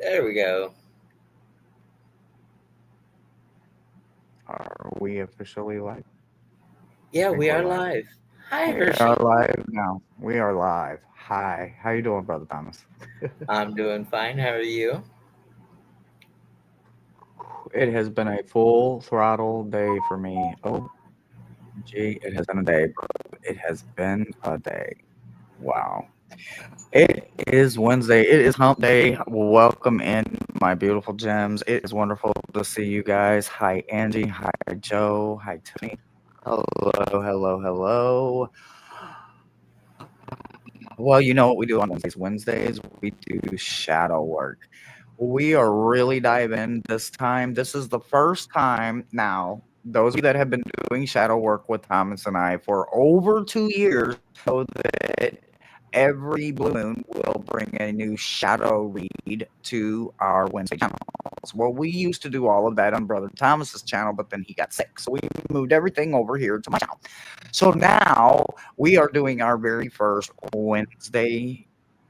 There we go. Are we officially live? Yeah, I think we we're are live. live. Hi, We are Hershey. live now. We are live. Hi. How you doing, Brother Thomas? I'm doing fine. How are you? It has been a full throttle day for me. Oh, gee, it has been a day, bro. It has been a day. Wow. It is Wednesday. It is hump day. Welcome in, my beautiful gems. It is wonderful to see you guys. Hi, Angie. Hi, Joe. Hi, Tony. Hello, hello, hello. Well, you know what we do on Wednesdays? Wednesdays, we do shadow work. We are really diving this time. This is the first time now. Those of you that have been doing shadow work with Thomas and I for over 2 years know that every blue moon will bring a new shadow read to our Wednesday channels. Well, we used to do all of that on Brother Thomas's channel, but then he got sick. So we moved everything over here to my channel. So now we are doing our very first Wednesday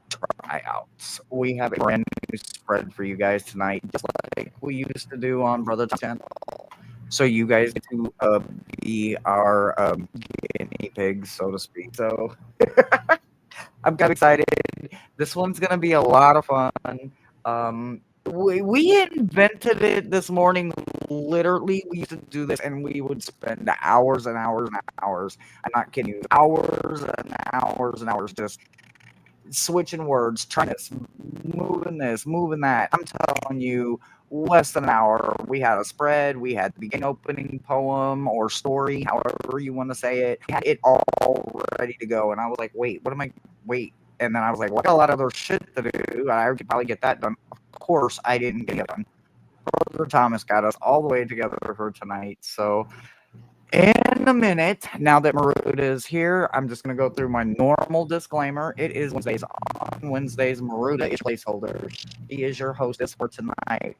tryouts. We have a brand new spread for you guys tonight, just like we used to do on Brother Channel. So you guys get to be our guinea pigs, so to speak. So I'm kind of excited. This one's gonna be a lot of fun. We invented it this morning. Literally, we used to do this, and we would spend hours and hours and hours. I'm not kidding you, hours and hours and hours just switching words, trying this, moving that. I'm telling you, less than an hour. We had a spread, we had the beginning opening poem or story, however you want to say it. We had it all ready to go. And I was like, wait. And then I was like, well, I got a lot of other shit to do. I could probably get that done. Of course, I didn't get it done. Brother Thomas got us all the way together for tonight. So in a minute, now that Maruda is here, I'm just going to go through my normal disclaimer. It is Wednesdays. On Wednesdays, Maruda is placeholder. She is your hostess for tonight.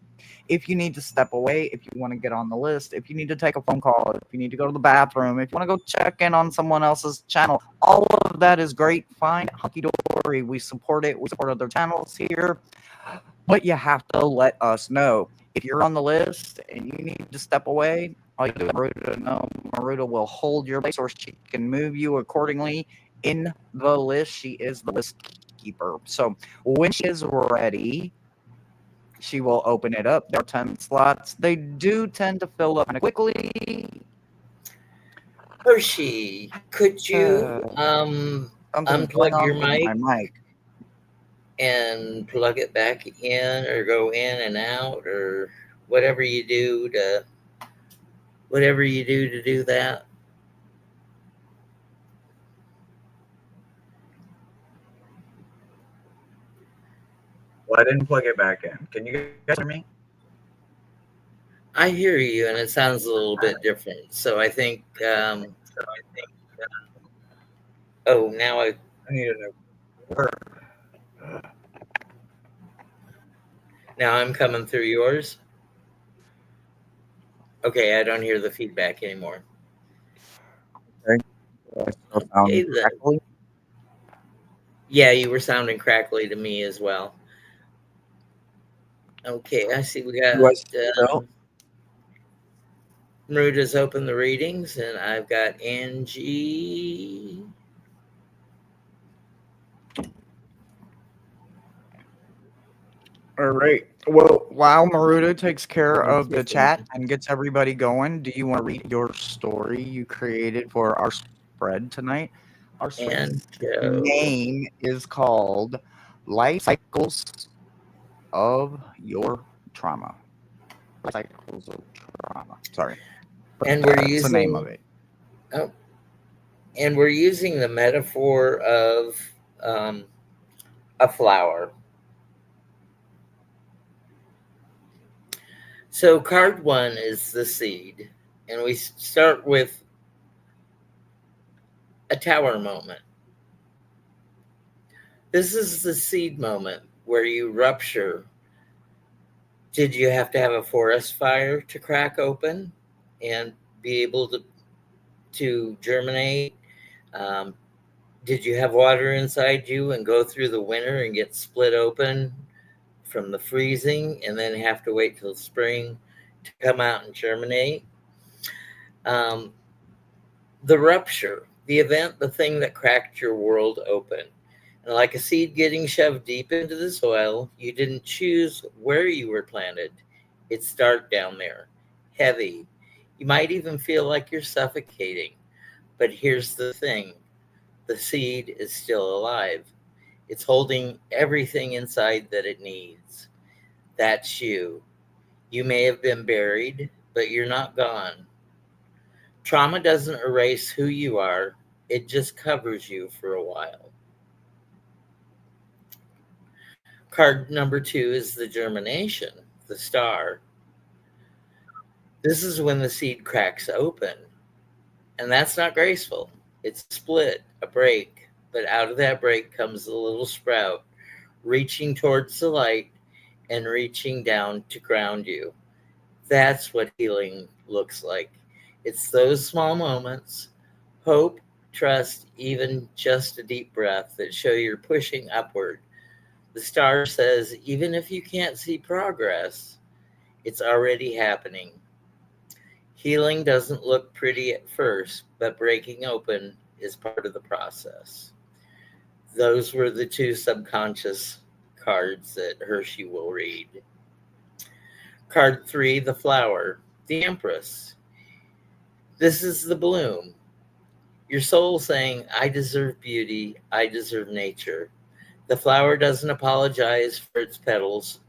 If you need to step away, if you want to get on the list, if you need to take a phone call, if you need to go to the bathroom, if you want to go check in on someone else's channel, all of that is great. Fine, hunky dory. We support it. We support other channels here. But you have to let us know. If you're on the list and you need to step away, all you do is Maruda know. Maruda will hold your place, or she can move you accordingly in the list. She is the list keeper. So when she is ready, she will open it up. There are 10 slots. They do tend to fill up kind of quickly. Hershey, could you Something's going unplug on your with my mic mic. and plug it back in, or go in and out, or whatever you do to do that? Well, I didn't plug it back in. Can you guys hear me? I hear you, and it sounds a little bit different. So I think. Oh, now I I need a new word. now I'm coming through yours. Okay, I don't hear the feedback anymore. Okay. Do I still Okay, sound then. crackly? Yeah, you were sounding crackly to me as well. Okay, I see we Do I got still? Maruta's open the readings, and I've got Angie. All right. Well, while Maruda takes care of the chat and gets everybody going, do you want to read your story you created for our spread tonight? Our And spread's Joe. name is called Life Cycles of Your Trauma. Life Cycles of Trauma. Sorry. But And we're that's the name of using it. oh, and we're using the metaphor of um, a flower. So card one is the seed, and we start with a tower moment. This is the seed moment where you rupture. Did you have to have a forest fire to crack open and be able to germinate? Um, did you have water inside you and go through the winter and get split open from the freezing and then have to wait till spring to come out and germinate. Um, the rupture, the event, the thing that cracked your world open. And like a seed getting shoved deep into the soil, you didn't choose where you were planted. It's dark down there, heavy. You might even feel like you're suffocating. But here's the thing, the seed is still alive. It's holding everything inside that it needs. That's you. You may have been buried, but you're not gone. Trauma doesn't erase who you are, it just covers you for a while. Card number 2 is the germination, the star. This is when the seed cracks open. And that's not graceful. It's split, a break. But out of that break comes a little sprout, reaching towards the light and reaching down to ground you. That's what healing looks like. It's those small moments, hope, trust, even just a deep breath that show you're pushing upward. The star says, even if you can't see progress, it's already happening. Healing doesn't look pretty at first, but breaking open is part of the process. Those were the 2 subconscious cards that Hershey will read. Card 3, the flower, the Empress. This is the bloom. Your soul saying, I deserve beauty, I deserve nature. The flower doesn't apologize for its petals,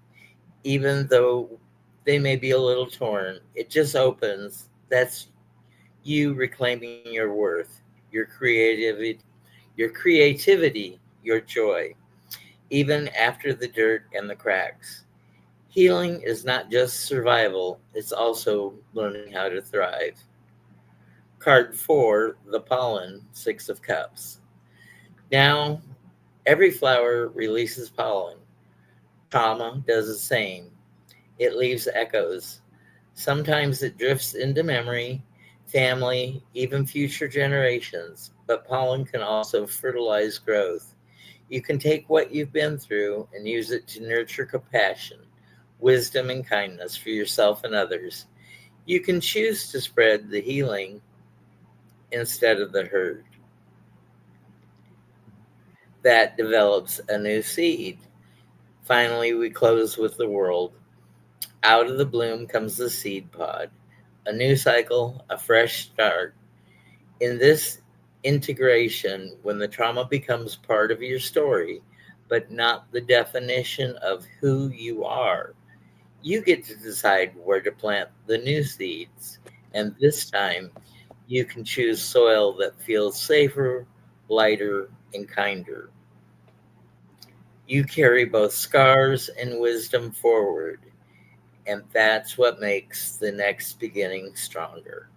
even though they may be a little torn. It just opens. That's you reclaiming your worth, your creativity, your joy, even after the dirt and the cracks. Healing is not just survival, it's also learning how to thrive. Card 4, the pollen, 6 of cups. Now, every flower releases pollen. Trauma does the same. It leaves echoes. Sometimes it drifts into memory, family, even future generations, but pollen can also fertilize growth. You can take what you've been through and use it to nurture compassion, wisdom, and kindness for yourself and others. You can choose to spread the healing instead of the hurt. That develops a new seed. Finally, we close with the world. Out of the bloom comes the seed pod, a new cycle, a fresh start. In this integration, when the trauma becomes part of your story, but not the definition of who you are, you get to decide where to plant the new seeds. And this time, you can choose soil that feels safer, lighter, and kinder. You carry both scars and wisdom forward, and that's what makes the next beginning stronger.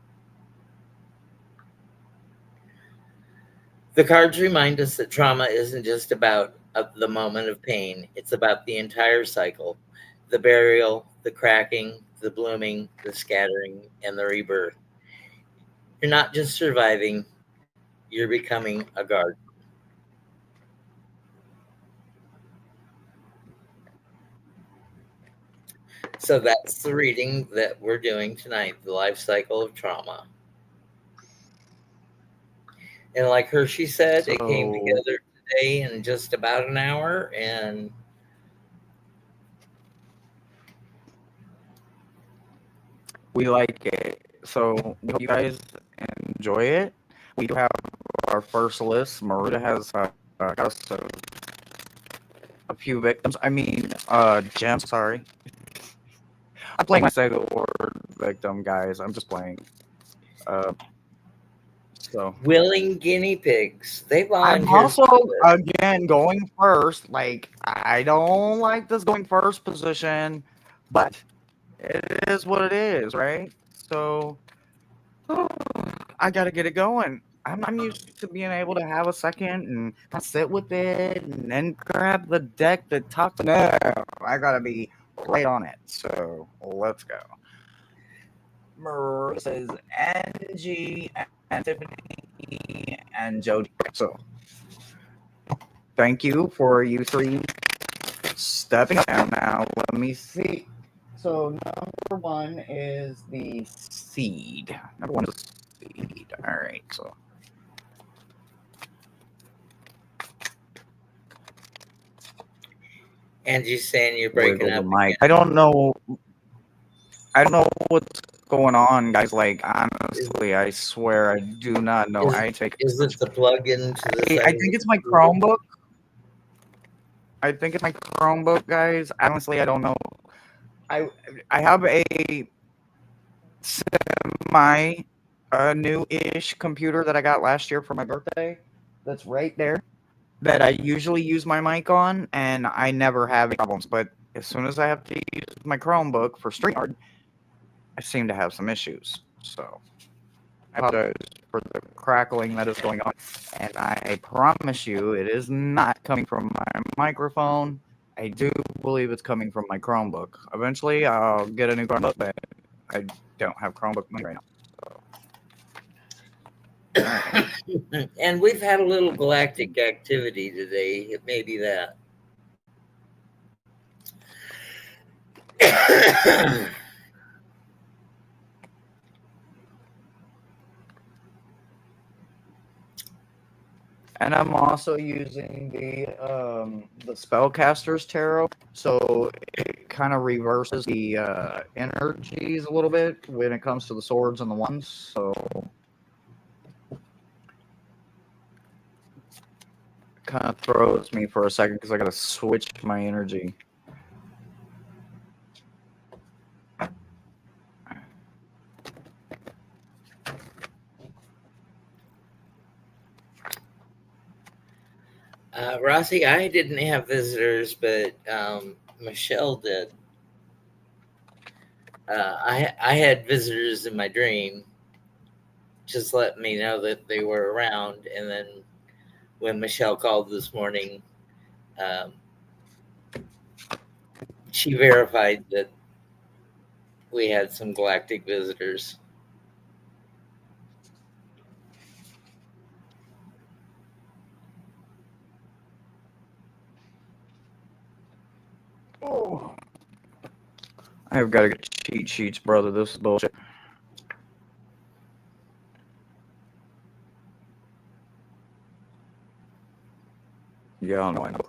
The cards remind us that trauma isn't just about the moment of pain, it's about the entire cycle, the burial, the cracking, the blooming, the scattering, and the rebirth. You're not just surviving, you're becoming a garden. So that's the reading that we're doing tonight, the life cycle of trauma. And like Hershey said, it came So together today in just about an hour. And we like it. So we hope you guys enjoy it. We do have our first list. Maruta has got us a few victims. I mean, gems. Sorry, I'm playing my say the word victim, guys. I'm just playing. Uh, so willing guinea pigs, they I'm volunteered also for this. again going first. Like I don't like this going first position, but it is what it is, right? So I gotta get it going. I'm used to being able to have a second and kind of sit with it and then grab the deck that talks. No, I gotta be right on it. So let's go. Mer says Angie and Tiffany and Jody. So thank you for you three stepping up now. Let me see. So number one is the seed. Number one is the seed. All right. So Angie's saying you're breaking wiggle up the mic. again. I don't know what's going on, guys. Like honestly, I swear I do not know. Is it the plug into the side I of think the it's my computer? Chromebook. I think it's my Chromebook, guys. Honestly, I don't know. I have a semi new-ish computer that I got last year for my birthday. That's right there. That I usually use my mic on, and I never have any problems. But as soon as I have to use my Chromebook for StreamYard, I seem to have some issues. So I apologize for the crackling that is going on. And I promise you, it is not coming from my microphone. I do believe it's coming from my Chromebook. Eventually, I'll get a new Chromebook, but I don't have Chromebook money right now. And we've had a little galactic activity today. It may be that. And I'm also using the Spellcaster's Tarot, so it kind of reverses the energies a little bit when it comes to the swords and the wands. So it kind of throws me for a second because I got to switch my energy. Rossi, I didn't have visitors, but Michelle did. I had visitors in my dream, just letting me know that they were around. And then when Michelle called this morning, she verified that we had some galactic visitors. Oh. I've got to get cheat sheets, brother. This is bullshit. Yeah, I know. I know.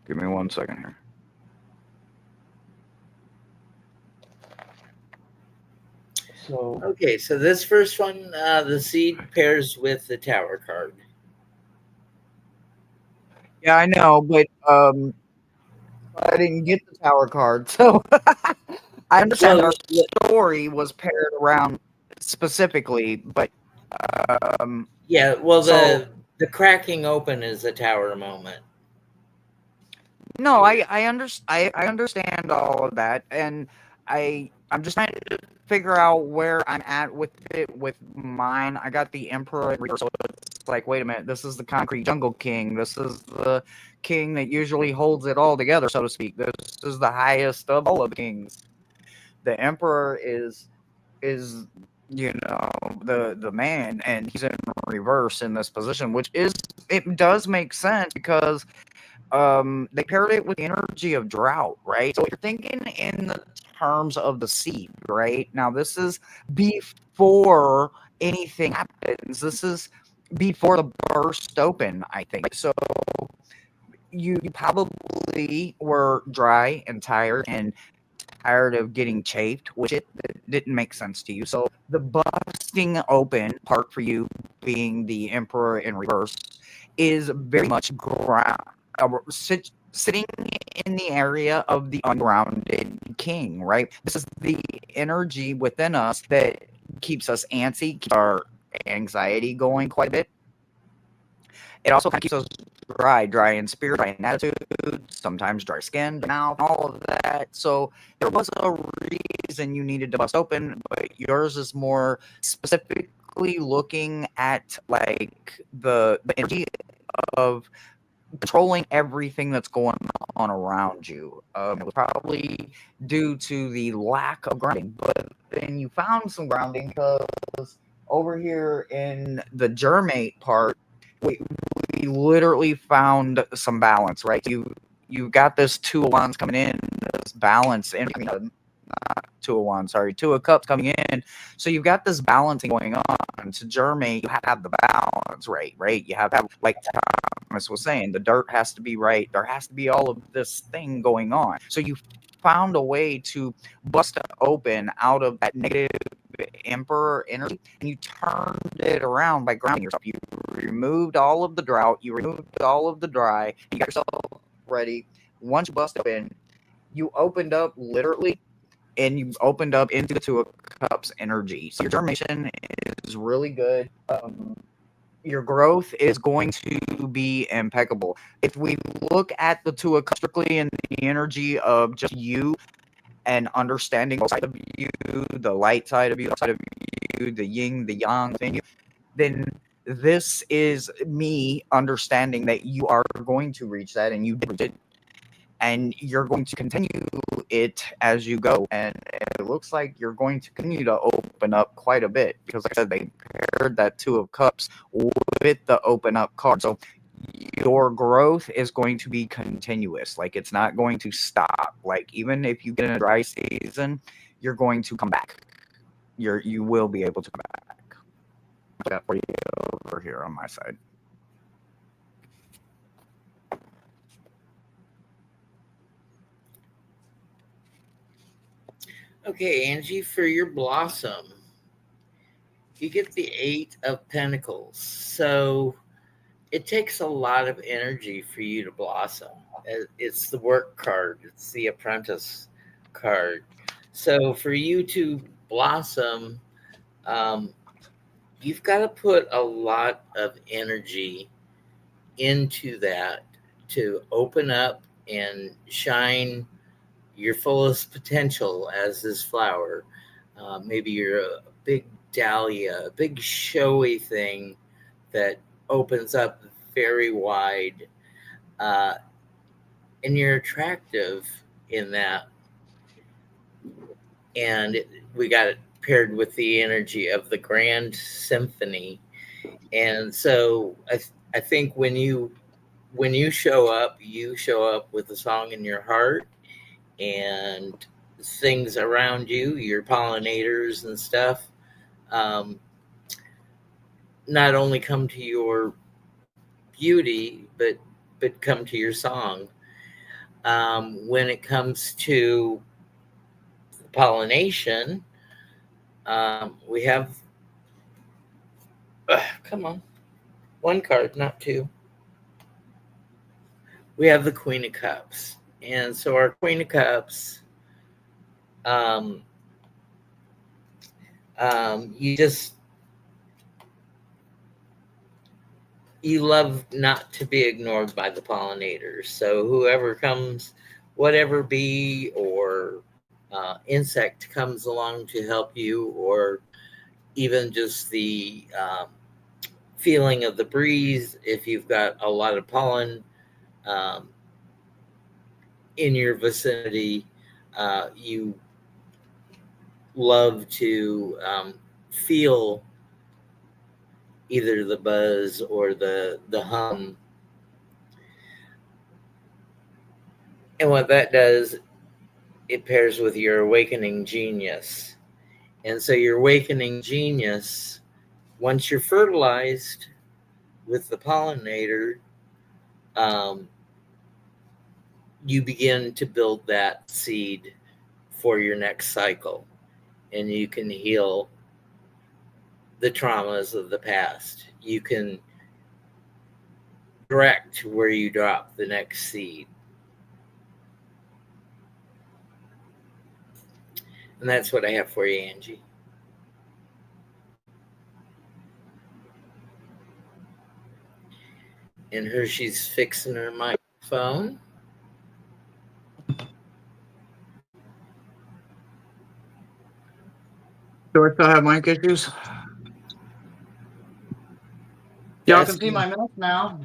Give me 1 second here. So Okay, so this first one, the seed pairs with the Tower card. yeah, I know, but I didn't get the Tower card, so I understand Well, that our story was paired around specifically, but yeah, well, so the cracking open is a Tower moment. no, I understand all of that, and I'm just trying to figure out where I'm at with it with mine. I got the Emperor in reverse, so it's like, wait a minute, this is the Concrete Jungle King. This is the king that usually holds it all together, so to speak. This is the highest of all of the kings. The Emperor is you know the man, and he's in reverse in this position, which is it does make sense because they paired it with the energy of drought, right? So you're thinking in the terms of the seed, right? Now this is before anything happens. This is before the burst open, I think. So you probably were dry and tired of getting chafed, which it didn't make sense to you. So the busting open part for you, being the Emperor in reverse, is very much sitting in the area of the ungrounded king, right? This is the energy within us that keeps us antsy, keeps our anxiety going quite a bit. It also kind of keeps us dry in spirit, dry in attitude, sometimes dry skin, mouth, all of that. So there was a reason you needed to bust open, but yours is more specifically looking at like the energy of controlling everything that's going on around you. It was probably due to the lack of grounding, but then you found some grounding because over here in the germate part, we literally found some balance, right? you got this Two of Wands coming in, this balance, and not Two of Wands, sorry, Two of Cups coming in. So you've got this balancing going on. So Jeremy, you have the balance right? You have, like Thomas was saying, the dirt has to be right. There has to be all of this thing going on. So you found a way to bust open out of that negative emperor energy, and you turned it around by grounding yourself. You removed all of the drought, you removed all of the dry, you got yourself ready. Once you bust open, you opened up literally, and you opened up into the Two of Cups energy. So your germination is really good. Your growth is going to be impeccable. If we look at the Two of Cups strictly in the energy of just you and understanding the side of you, the light side of you, the side of you, the yin, the yang within you, then this is me understanding that you are going to reach that, and you did it, and you're going to continue it as you go. And it looks like you're going to continue to open up quite a bit, because like I said, they paired that Two of Cups with the open up card. So your growth is going to be continuous. Like, it's not going to stop. Like, even if you get in a dry season, you're going to come back. You will be able to come back. I got for you over here on my side. Okay, Angie, for your blossom, you get the Eight of Pentacles. So it takes a lot of energy for you to blossom. It's the work card, it's the apprentice card. So for you to blossom, you've got to put a lot of energy into that to open up and shine your fullest potential as this flower. Maybe you're a big dahlia, a big showy thing that opens up very wide, and you're attractive in that. And we got it paired with the energy of the grand symphony. And so I think when you show up with a song in your heart, and things around you, your pollinators and stuff, not only come to your beauty, but come to your song. When it comes to pollination, we have come on, one card, not two. We have the Queen of Cups, and so our Queen of Cups, you just, you love not to be ignored by the pollinators. So whoever comes, whatever bee or insect comes along to help you, or even just the feeling of the breeze, if you've got a lot of pollen um, in your vicinity, you love to feel either the buzz or the hum. And what that does, it pairs with your awakening genius. And so your awakening genius, once you're fertilized with the pollinator, you begin to build that seed for your next cycle. And you can heal the traumas of the past. You can direct where you drop the next seed. And that's what I have for you, Angie. And Hershey's fixing her microphone. Do I still have mic issues? Y'all can see my mouth now.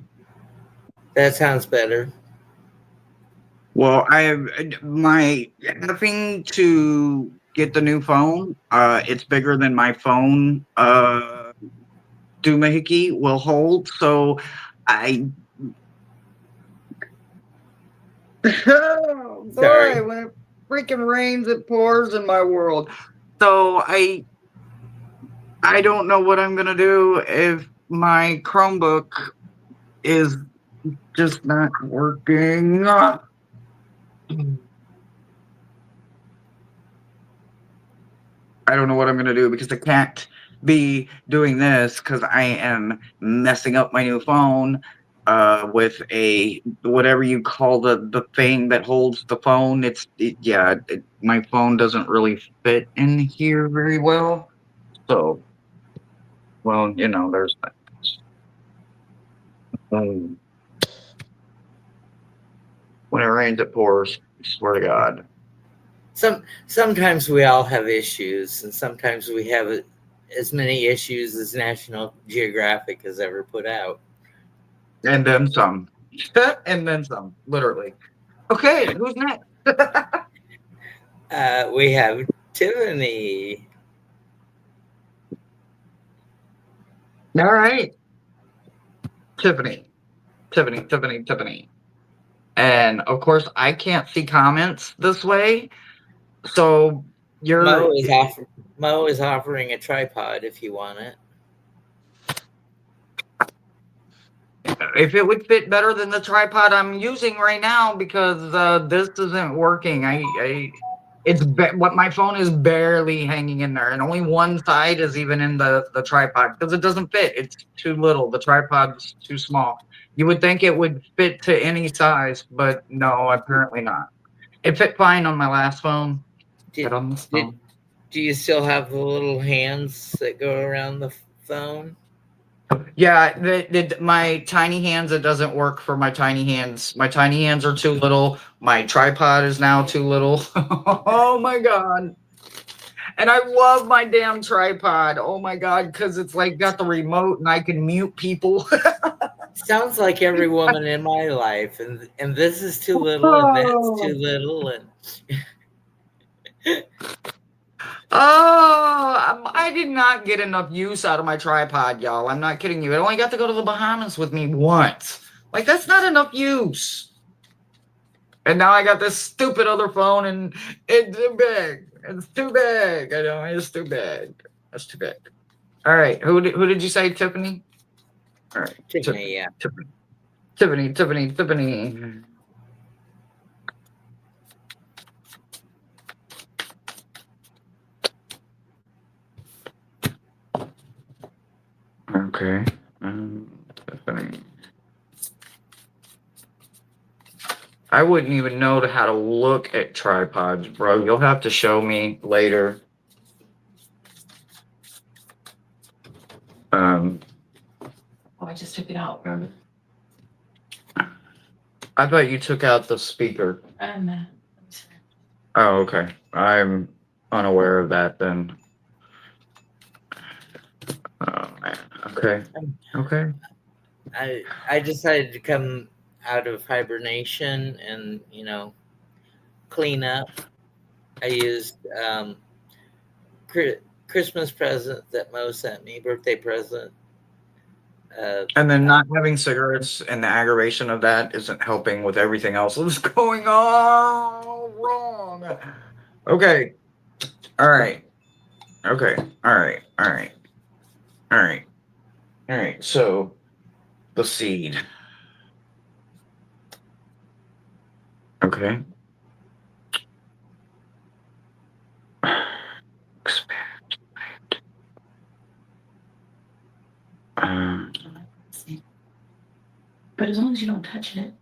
That sounds better. Well, I have my having to get the new phone. It's bigger than my phone doohickey will hold. So I Oh Sorry. boy, when it freaking rains, it pours in my world. So I don't know what I'm gonna do if my Chromebook is just not working. I don't know what I'm gonna do because I can't be doing this because I am messing up my new phone with a whatever you call the thing that holds the phone. My phone doesn't really fit in here very well. So, well, there's that. Um, when it rains, it pours. I swear to God. Sometimes we all have issues, and sometimes we have as many issues as National Geographic has ever put out. And then some. And then some, literally. Okay, who's next? We have Tiffany. All right. Tiffany. Tiffany. And of course, I can't see comments this way. So Mo you're is off. Mo is offering a tripod if you want it. if it would fit better than the tripod I'm using right now because this isn't working. What my phone is barely hanging in there, and only one side is even in the tripod because it doesn't fit. It's too little. The tripod's too small. You would think it would fit to any size, but no, apparently not. It fit fine on my last phone. Did, But on this did phone, do you still have the little hands that go around the phone? yeah, my tiny hands, it doesn't work for my tiny hands. My tiny hands are too little. My tripod is now too little. Oh my God. And I love my damn tripod. Oh my God, because it's like got the remote and I can mute people. Sounds like every woman in my life, and this is too little, and that's too Oh. little, and I did not get enough use out of my tripod, y'all. I'm not kidding you. It only got to go to the Bahamas with me once. Like, that's not enough use. And now I got this stupid other phone, and it's too big. It's too big. I know it's too big. That's too big. All right, who did you say, Tiffany? All right, Tiffany, yeah. Tiffany. Okay, Tiffany. I wouldn't even know how to look at tripods, bro. You'll have to show me later. Oh, I just took it out. I thought you took out the speaker. And Oh, okay. I'm unaware of that then. Oh man. Okay. I decided to come out of hibernation and clean up. I used Christmas present that Mo sent me, birthday present. And then not having cigarettes and the aggravation of that isn't helping with everything else that's going on wrong. Okay. All right. Okay. All right. So the seed. Okay. but as long as you don't touch it,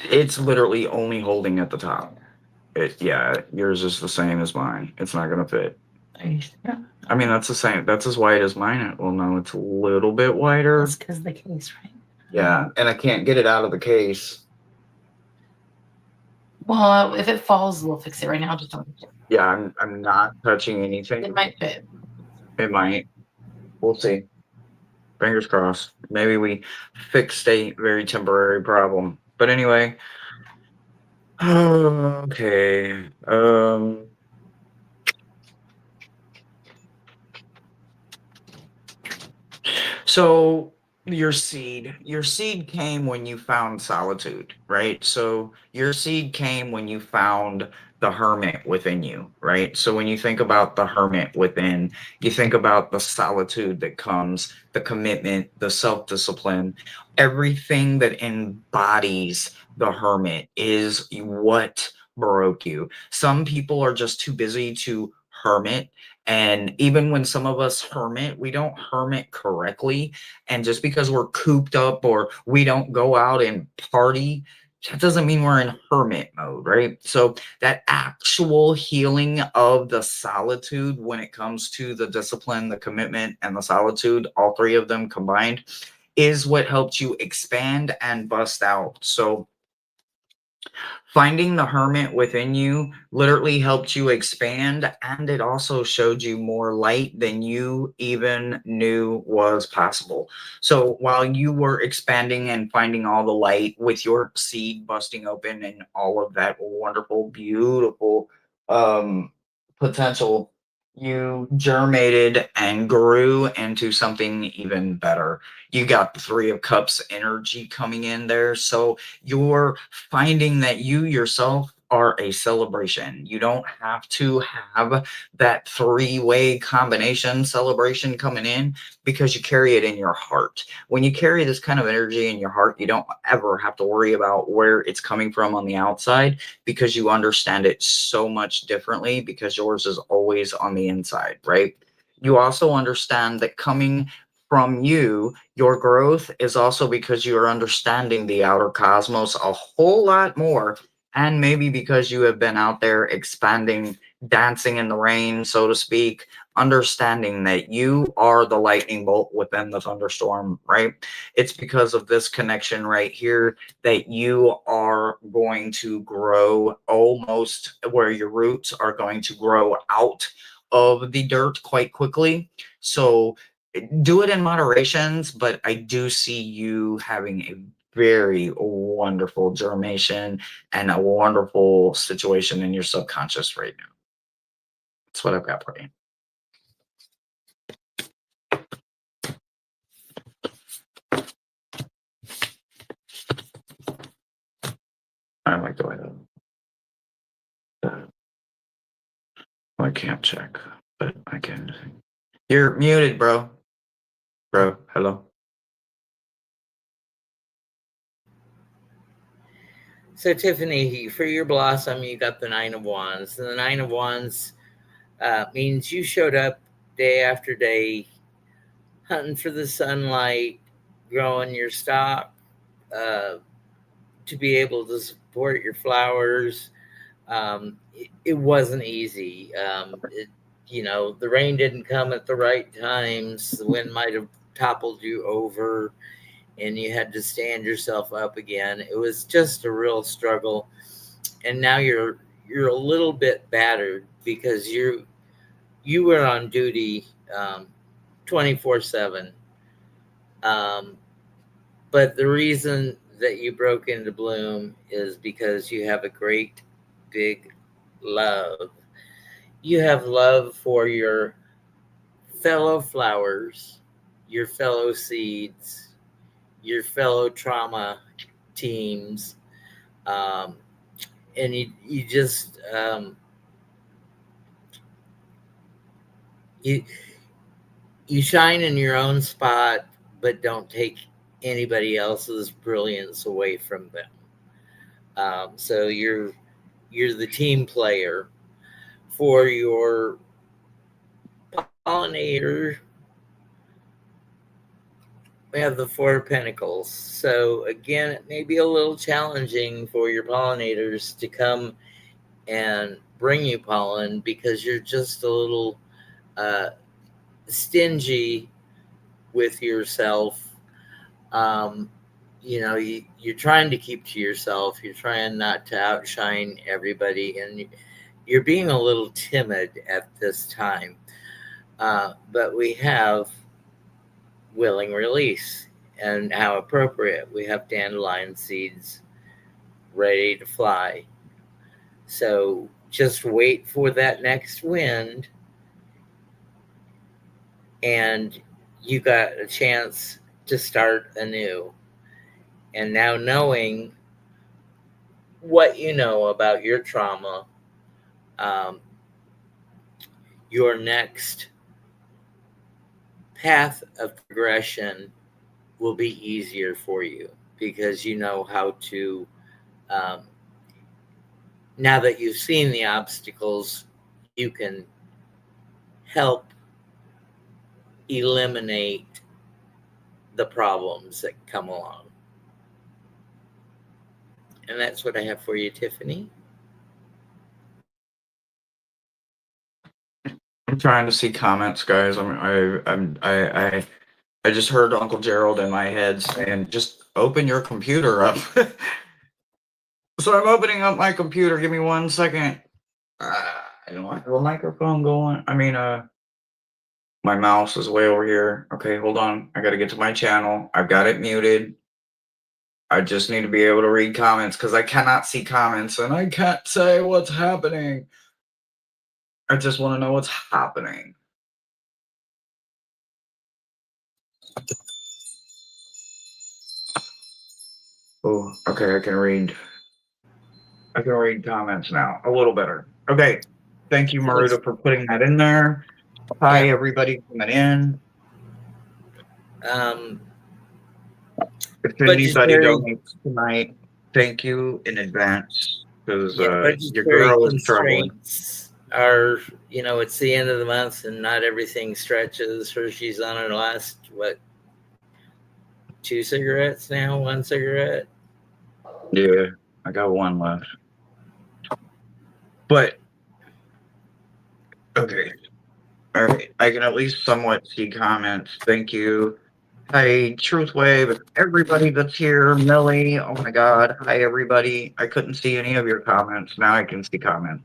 It's literally only holding at the top. Yours is the same as mine. It's not gonna fit. yeah. I mean, that's the same. That's as wide as mine. Well, no, it's a little bit wider. That's because of the case, right? Yeah, and I can't get it out of the case. Well, if it falls, we'll fix it. Right now, just don't touch it. Yeah, I'm not touching anything. It might fit. It might. We'll see. Fingers crossed. Maybe we fixed a very temporary problem. But anyway. Okay. So Your seed came when you found solitude, right? So your seed came when you found the hermit within you, right? So when you think about the hermit within, you think about the solitude that comes, the commitment, the self-discipline, everything that embodies the hermit is what broke you. Some people are just too busy to hermit, and even when some of us hermit, we don't hermit correctly. And just because we're cooped up or we don't go out and party, that doesn't mean we're in hermit mode, right? So that actual healing of the solitude, when it comes to the discipline, the commitment, and the solitude, all three of them combined, is what helps you expand and bust out. So finding the hermit within you literally helped you expand, and it also showed you more light than you even knew was possible. So while you were expanding and finding all the light with your seed busting open and all of that wonderful, beautiful potential, you germinated and grew into something even better. You got the Three of Cups energy coming in there. So you're finding that you yourself are a celebration. You don't have to have that three-way combination celebration coming in because you carry it in your heart. When you carry this kind of energy in your heart, you don't ever have to worry about where it's coming from on the outside because you understand it so much differently because yours is always on the inside, right? You also understand that coming from you, your growth is also because you are understanding the outer cosmos a whole lot more. And maybe because you have been out there expanding, dancing in the rain, so to speak, understanding that you are the lightning bolt within the thunderstorm, right? It's because of this connection right here that you are going to grow almost where your roots are going to grow out of the dirt quite quickly. So do it in moderations, but I do see you having a very wonderful germination and a wonderful situation in your subconscious right now. That's what I've got for you. I might go ahead. I can't check, but I can. You're muted, bro. Bro, hello. So, Tiffany, for your blossom, you got the Nine of Wands. And the Nine of Wands means you showed up day after day, hunting for the sunlight, growing your stock to be able to support your flowers. It wasn't easy. The rain didn't come at the right times. The wind might have toppled you over, and you had to stand yourself up again. It was just a real struggle. And now you're a little bit battered because you were on duty 24/7. But the reason that you broke into bloom is because you have a great big love. You have love for your fellow flowers, your fellow seeds, your fellow trauma teams, um, and you just you you shine in your own spot, but don't take anybody else's brilliance away from them. So you're the team player for your pollinator. We have the Four of Pentacles. So again, it may be a little challenging for your pollinators to come and bring you pollen because you're just a little uh, stingy with yourself. Um, you're trying to keep to yourself. You're trying not to outshine everybody, and you're being a little timid at this time. But we have willing release, and how appropriate. We have dandelion seeds ready to fly. So just wait for that next wind, and you got a chance to start anew. And now, knowing what you know about your trauma, um, your next path of progression will be easier for you because you know how to, um, now that you've seen the obstacles, you can help eliminate the problems that come along. And that's what I have for you, Tiffany. I'm trying to see comments, guys. I just heard Uncle Gerald in my head saying, "Just open your computer up." So I'm opening up my computer. Give me 1 second. I don't have a microphone going. My mouse is way over here. Okay, hold on. I got to get to my channel. I've got it muted. I just need to be able to read comments because I cannot see comments and I can't say what's happening. I just want to know what's happening. Oh, okay, I can read comments now a little better. Okay. Thank you, Maruta, for putting that in there. Hi, everybody coming in. If anybody donates tonight, thank you in advance because your girl is struggling. Are, it's the end of the month and not everything stretches. She's on her last, 2 cigarettes now, 1 cigarette? Yeah, I got one left. But, okay. All right, I can at least somewhat see comments. Thank you. Hi, Truth Wave, everybody that's here, Millie, oh my God. Hi, everybody. I couldn't see any of your comments. Now I can see comments.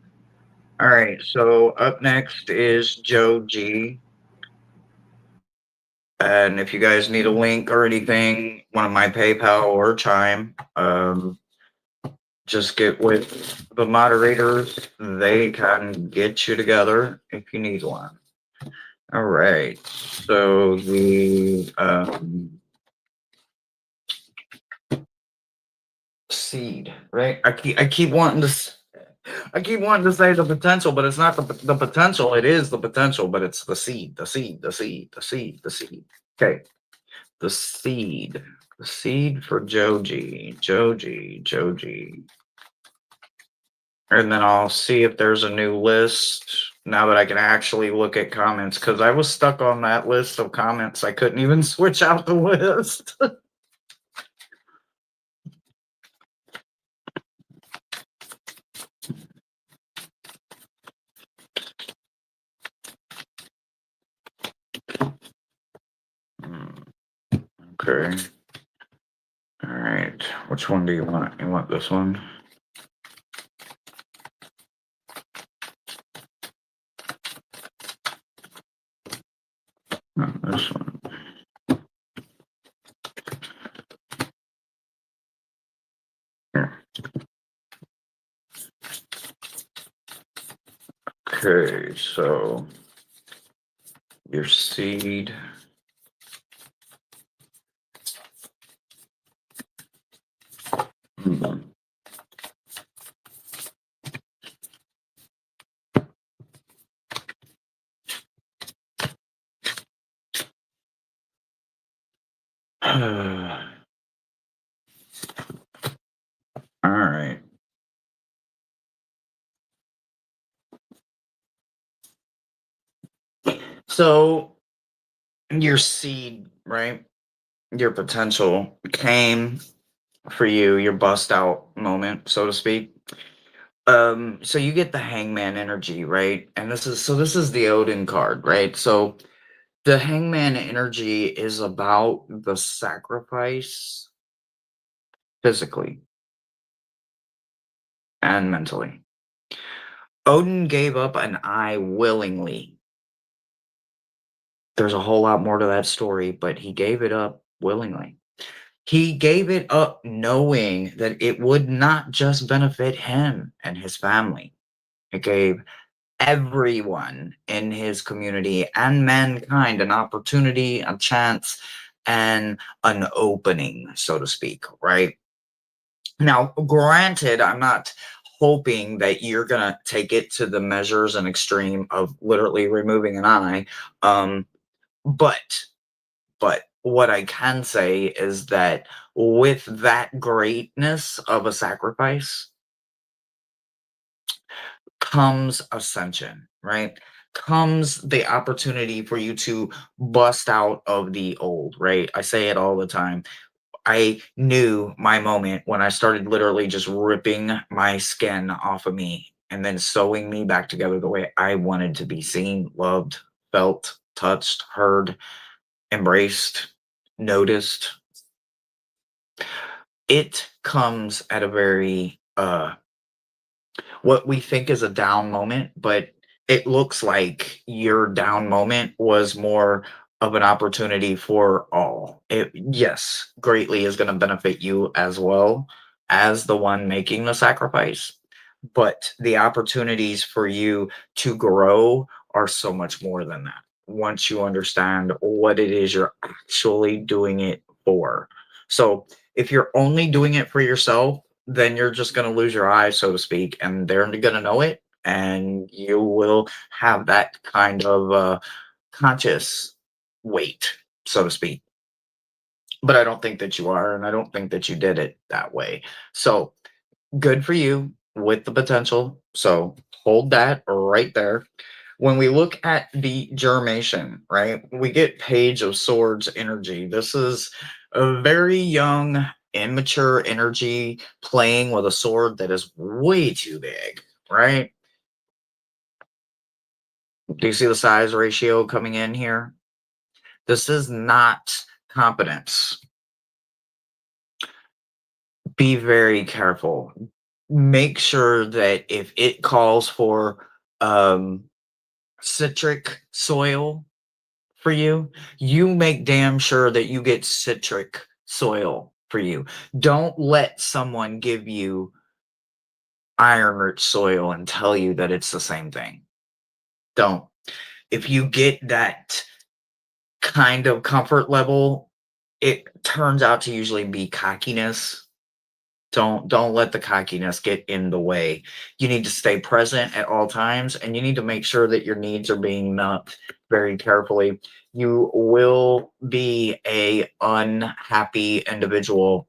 All right, so up next is Joe G. And if you guys need a link or anything, one of my PayPal or Chime, just get with the moderators. They can get you together if you need one. All right. So the seed, right? I keep wanting to say the potential, but it's not the potential. It is the potential, but it's the seed. The seed. Okay. The seed. The seed for Joji. And then I'll see if there's a new list now that I can actually look at comments, because I was stuck on that list of comments. I couldn't even switch out the list. Okay. All right. Which one do you want? You want this one? No, this one. Here. Okay, so your seed. All right. So your seed, right? Your potential came for you, your bust out moment, so to speak. So you get the hangman energy, right? And this is the Odin card, right? So the hangman energy is about the sacrifice physically and mentally. Odin gave up an eye willingly. There's a whole lot more to that story, but he gave it up willingly. He gave it up knowing that it would not just benefit him and his family. It gave everyone in his community and mankind an opportunity, a chance and an opening, so to speak, right? Now, granted, I'm not hoping that you're going to take it to the measures and extreme of literally removing an eye. But what I can say is that with that greatness of a sacrifice comes ascension, right? Comes the opportunity for you to bust out of the old, right? I say it all the time. I knew my moment when I started literally just ripping my skin off of me and then sewing me back together the way I wanted to be seen, loved, felt, touched, heard, embraced, noticed. It comes at a very what we think is a down moment, but it looks like your down moment was more of an opportunity for all. It, yes, greatly is going to benefit you as well as the one making the sacrifice, but the opportunities for you to grow are so much more than that once you understand what it is you're actually doing it for. So if you're only doing it for yourself, then you're just going to lose your eye, so to speak, and they're going to know it, and you will have that kind of conscious weight, so to speak. But I don't think that you are, and I don't think that you did it that way. So good for you with the potential. So hold that right there. When we look at the germation, right, we get Page of Swords energy. This is a very young, immature energy playing with a sword that is way too big, right? Do you see the size ratio coming in here? This is not competence. Be very careful. Make sure that if it calls for citric soil for you, you make damn sure that you get citric soil for you. Don't let someone give you iron rich soil and tell you that it's the same thing. Don't. If you get that kind of comfort level, it turns out to usually be cockiness. Don't let the cockiness get in the way. You need to stay present at all times, and you need to make sure that your needs are being met very carefully. You will be a unhappy individual.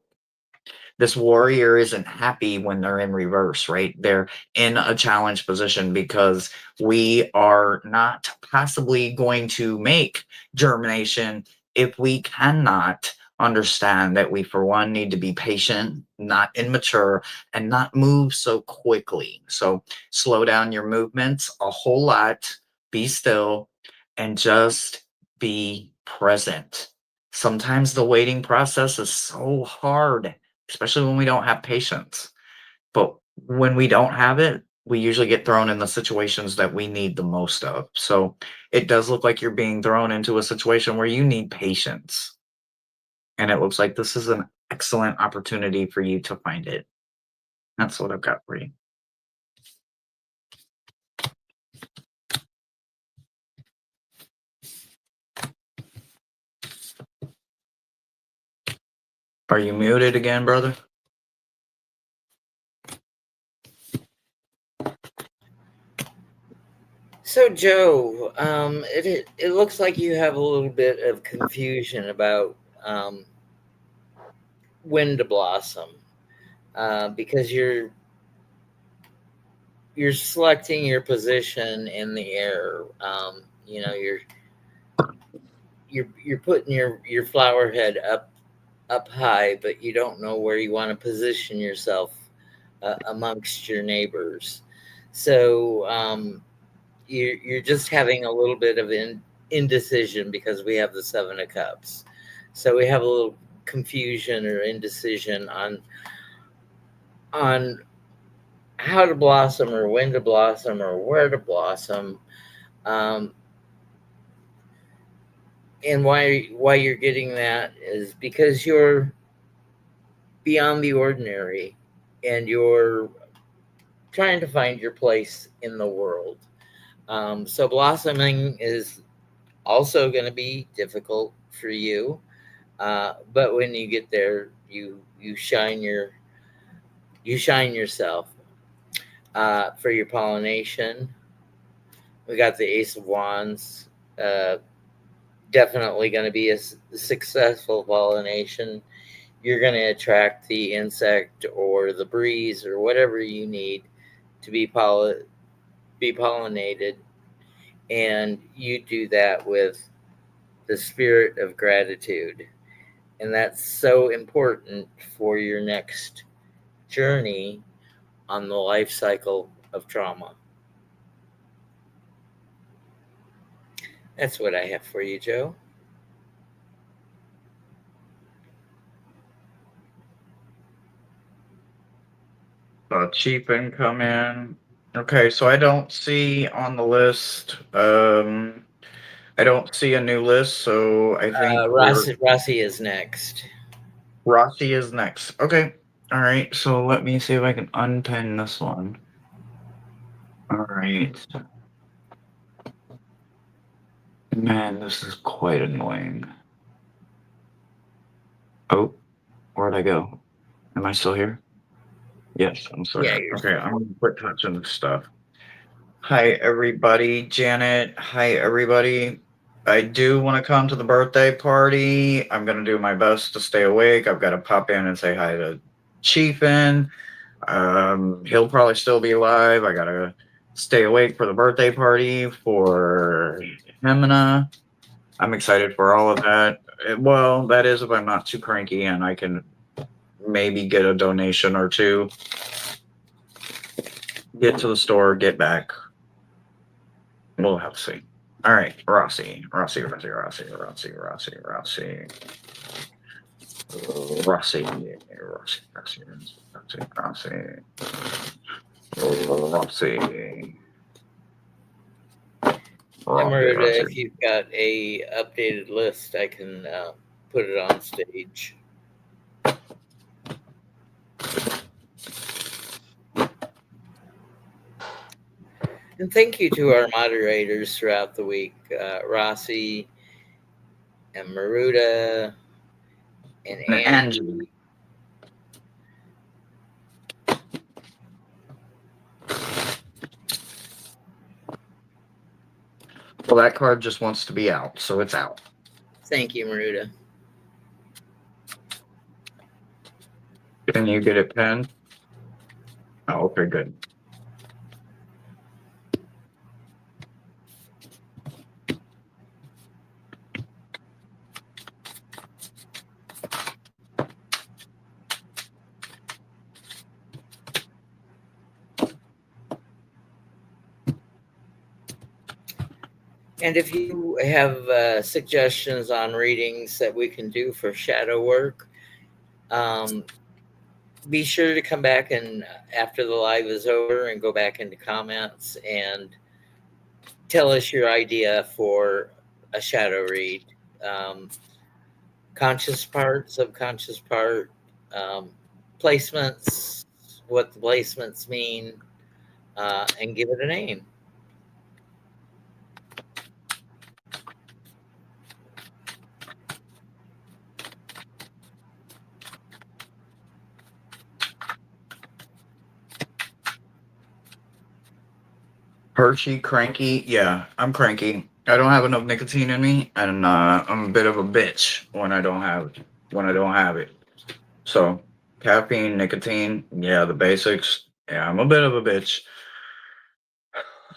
This warrior isn't happy when they're in reverse, right? They're in a challenge position because we are not possibly going to make germination if we cannot understand that we, for one, need to be patient, not immature, and not move so quickly. So slow down your movements a whole lot, be still, and just be present. Sometimes the waiting process is so hard, especially when we don't have patience. But when we don't have it, we usually get thrown in the situations that we need the most of. So it does look like you're being thrown into a situation where you need patience. And it looks like this is an excellent opportunity for you to find it. That's what I've got for you. Are you muted again, brother? So, Joe, it looks like you have a little bit of confusion about when to blossom, because you're selecting your position in the air. You know, you're putting your flower head up high, but you don't know where you want to position yourself amongst your neighbors. So you're just having a little bit of indecision because we have the Seven of Cups. So we have a little confusion or indecision on how to blossom or when to blossom or where to blossom. Um, and why you're getting that is because you're beyond the ordinary and you're trying to find your place in the world. So blossoming is also going to be difficult for you. But when you get there, you shine yourself. For your pollination, we got the Ace of Wands. Definitely going to be a successful pollination. You're going to attract the insect or the breeze or whatever you need to be pollinated, and you do that with the spirit of gratitude. And that's so important for your next journey on the life cycle of trauma. That's what I have for you, Joe. Cheap income in. Okay, so I don't see on the list. I don't see a new list, so I think Rossi is next. Rossi is next. Okay. All right. So let me see if I can unpin this one. All right. Man, this is quite annoying. Oh, where'd I go? Am I still here? Yes, I'm still Yeah, here. you're Okay, I'm gonna quit touching this stuff. Hi, everybody. Janet. Hi, everybody. I do want to come to the birthday party. I'm going to do my best to stay awake. I've got to pop in and say hi to Chiefin. He'll probably still be alive. I got to stay awake for the birthday party for Hemina. I'm excited for all of that. Well, that is if I'm not too cranky and I can maybe get a donation or two. Get to the store, get back. We'll have to see. All right, Rossi. Rossi. And Maruda, if you've got a updated list, I can put it on stage. And thank you to our moderators throughout the week, Rossi and Maruda and Angie. Well, that card just wants to be out, so it's out. Thank you, Maruda. Can you get it pinned? Oh, okay, good. And if you have suggestions on readings that we can do for shadow work, be sure to come back and after the live is over and go back into comments and tell us your idea for a shadow read. Conscious part, subconscious part, placements, what the placements mean, and give it a name. Hershey, cranky. Yeah, I'm cranky. I don't have enough nicotine in me, and I'm a bit of a bitch when I don't have it. So caffeine, nicotine, yeah, the basics. Yeah, I'm a bit of a bitch.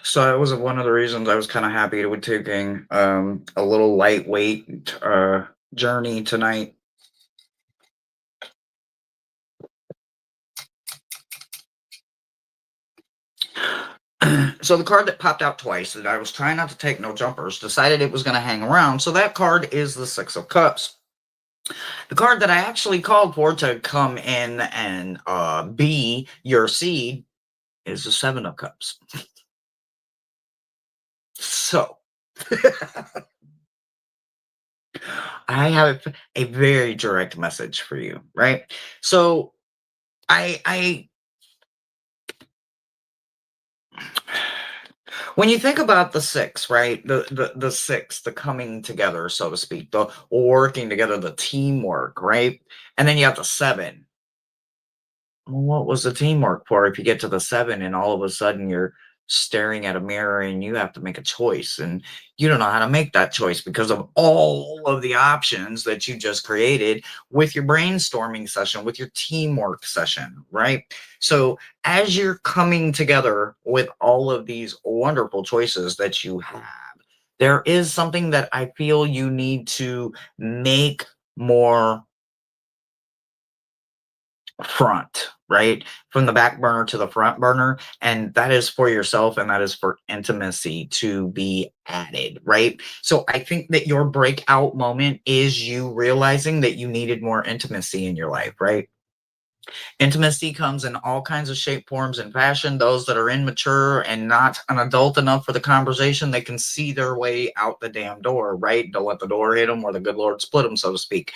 So that was one of the reasons I was kind of happy with taking a little lightweight journey tonight. So the card that popped out twice that I was trying not to take no jumpers decided it was going to hang around. So that card is the Six of Cups. The card that I actually called for to come in and be your seed is the Seven of Cups. So I have a very direct message for you, right? So I When you think about the six, right? The six, the coming together, so to speak, the working together, the teamwork, right? And then you have the seven. Well, what was the teamwork for if you get to the seven and all of a sudden you're staring at a mirror and you have to make a choice and you don't know how to make that choice because of all of the options that you just created with your brainstorming session, with your teamwork session, right? So as you're coming together with all of these wonderful choices that you have, there is something that I feel you need to make more front, right? From the back burner to the front burner. And that is for yourself and that is for intimacy to be added, right? So I think that your breakout moment is you realizing that you needed more intimacy in your life, right? Intimacy comes in all kinds of shape, forms, and fashion. Those that are immature and not an adult enough for the conversation, they can see their way out the damn door, right? Don't let the door hit them or the good Lord split them, so to speak.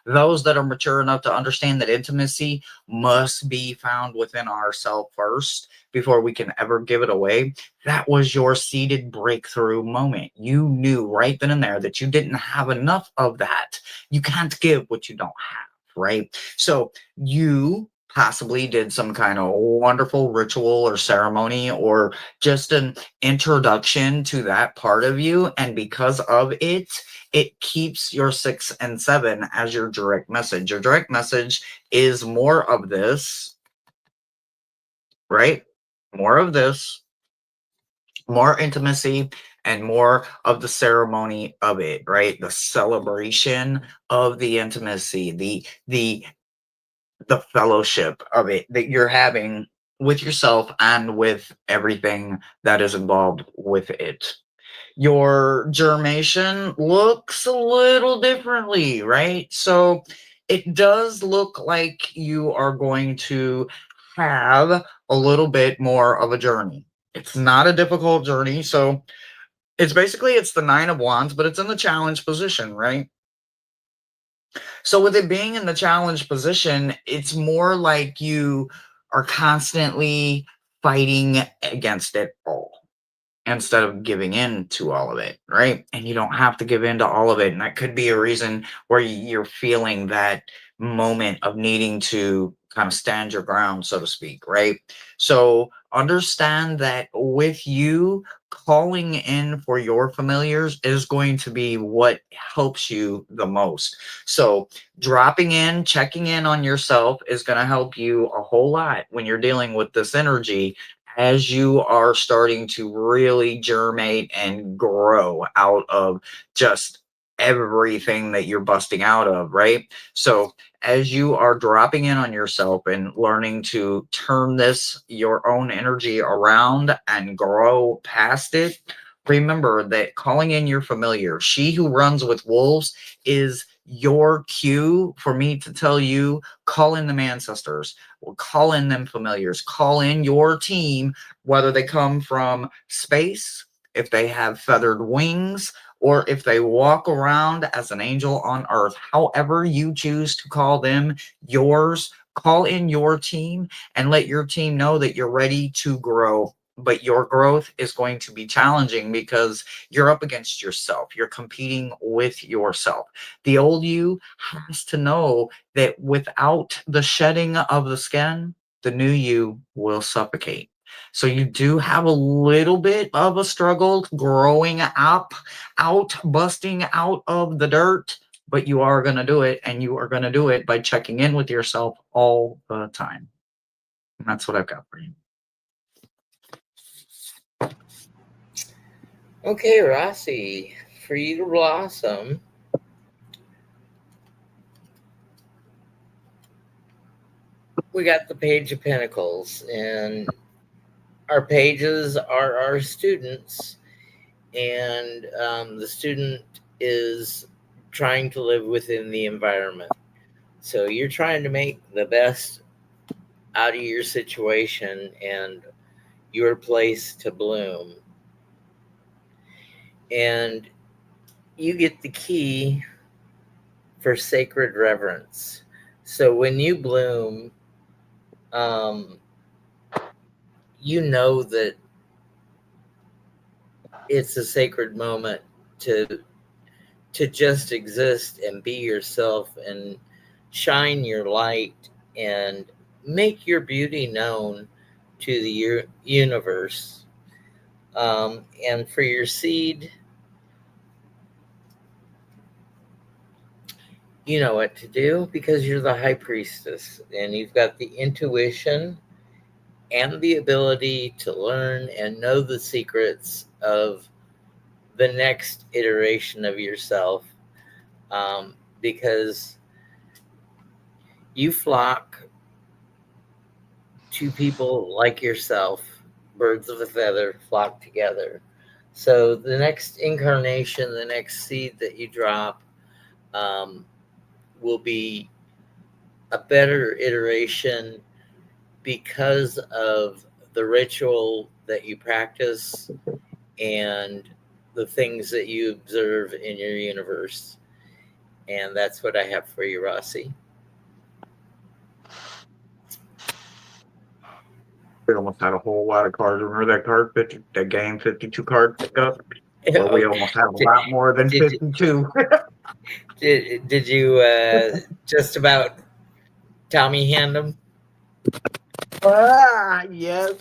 Those that are mature enough to understand that intimacy must be found within ourselves first before we can ever give it away. That was your seeded breakthrough moment. You knew right then and there that you didn't have enough of that. You can't give what you don't have, right? So you possibly did some kind of wonderful ritual or ceremony or just an introduction to that part of you. And because of it, it keeps your 6 and 7 as your direct message. Your direct message is more of this, right? More of this, more intimacy, and more of the ceremony of it, right? The celebration of the intimacy, the fellowship of it that you're having with yourself and with everything that is involved with it. Your germation looks a little differently, right? So it does look like you are going to have a little bit more of a journey. It's not a difficult journey. So it's the 9 of Wands, but it's in the challenge position, right? So with it being in the challenge position, it's more like you are constantly fighting against it all instead of giving in to all of it, right? And you don't have to give in to all of it. And that could be a reason where you're feeling that moment of needing to kind of stand your ground, so to speak, right? So understand that with you, calling in for your familiars is going to be what helps you the most. So dropping in, checking in on yourself is going to help you a whole lot when you're dealing with this energy as you are starting to really germinate and grow out of just everything that you're busting out of, right? So, as you are dropping in on yourself and learning to turn this, your own energy around and grow past it, remember that calling in your familiar, she who runs with wolves, is your cue for me to tell you call in them ancestors, call in them familiars, call in your team, whether they come from space, if they have feathered wings, or if they walk around as an angel on earth. However you choose to call them yours, call in your team and let your team know that you're ready to grow. But your growth is going to be challenging because you're up against yourself. You're competing with yourself. The old you has to know that without the shedding of the skin, the new you will suffocate. So you do have a little bit of a struggle growing up, busting out of the dirt, but you are going to do it, and you are going to do it by checking in with yourself all the time. And that's what I've got for you. Okay, Rossi, for you to blossom, we got the Page of Pentacles, and our pages are our students, and the student is trying to live within the environment. So you're trying to make the best out of your situation and your place to bloom. And you get the key for sacred reverence. So when you bloom, um, you know that it's a sacred moment to just exist and be yourself and shine your light and make your beauty known to the universe. And for your seed, you know what to do because you're the high priestess and you've got the intuition and the ability to learn and know the secrets of the next iteration of yourself, because you flock to people like yourself. Birds of a feather flock together. So the next incarnation, the next seed that you drop, will be a better iteration because of the ritual that you practice and the things that you observe in your universe. And that's what I have for you, Rossi. We almost had a whole lot of cards. Remember that card 50, that game 52 card pickup? Well, we almost have a lot more than Did, 52. did you just about Tommy hand them? Yes.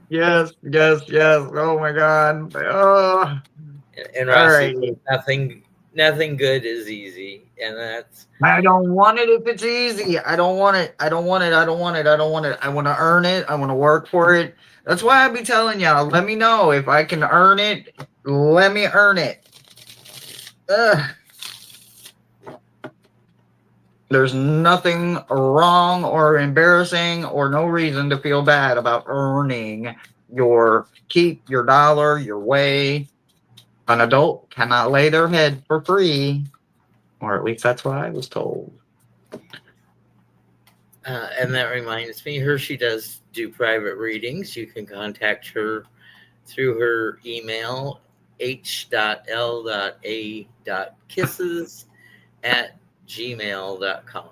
Yes. Oh my God. Oh, And all Rossi, right. nothing good is easy, and that's I don't want it if it's easy. I don't want it. I want to earn it. I want to work for it. That's why I be telling y'all, let me know if I can earn it. Let me earn it. Ugh. There's nothing wrong or embarrassing or no reason to feel bad about earning your keep, your dollar, your way. An adult cannot lay their head for free, or at least that's what I was told. and that reminds me, Hershey does do private readings. You can contact her through her email h.l.a.kisses@gmail.com.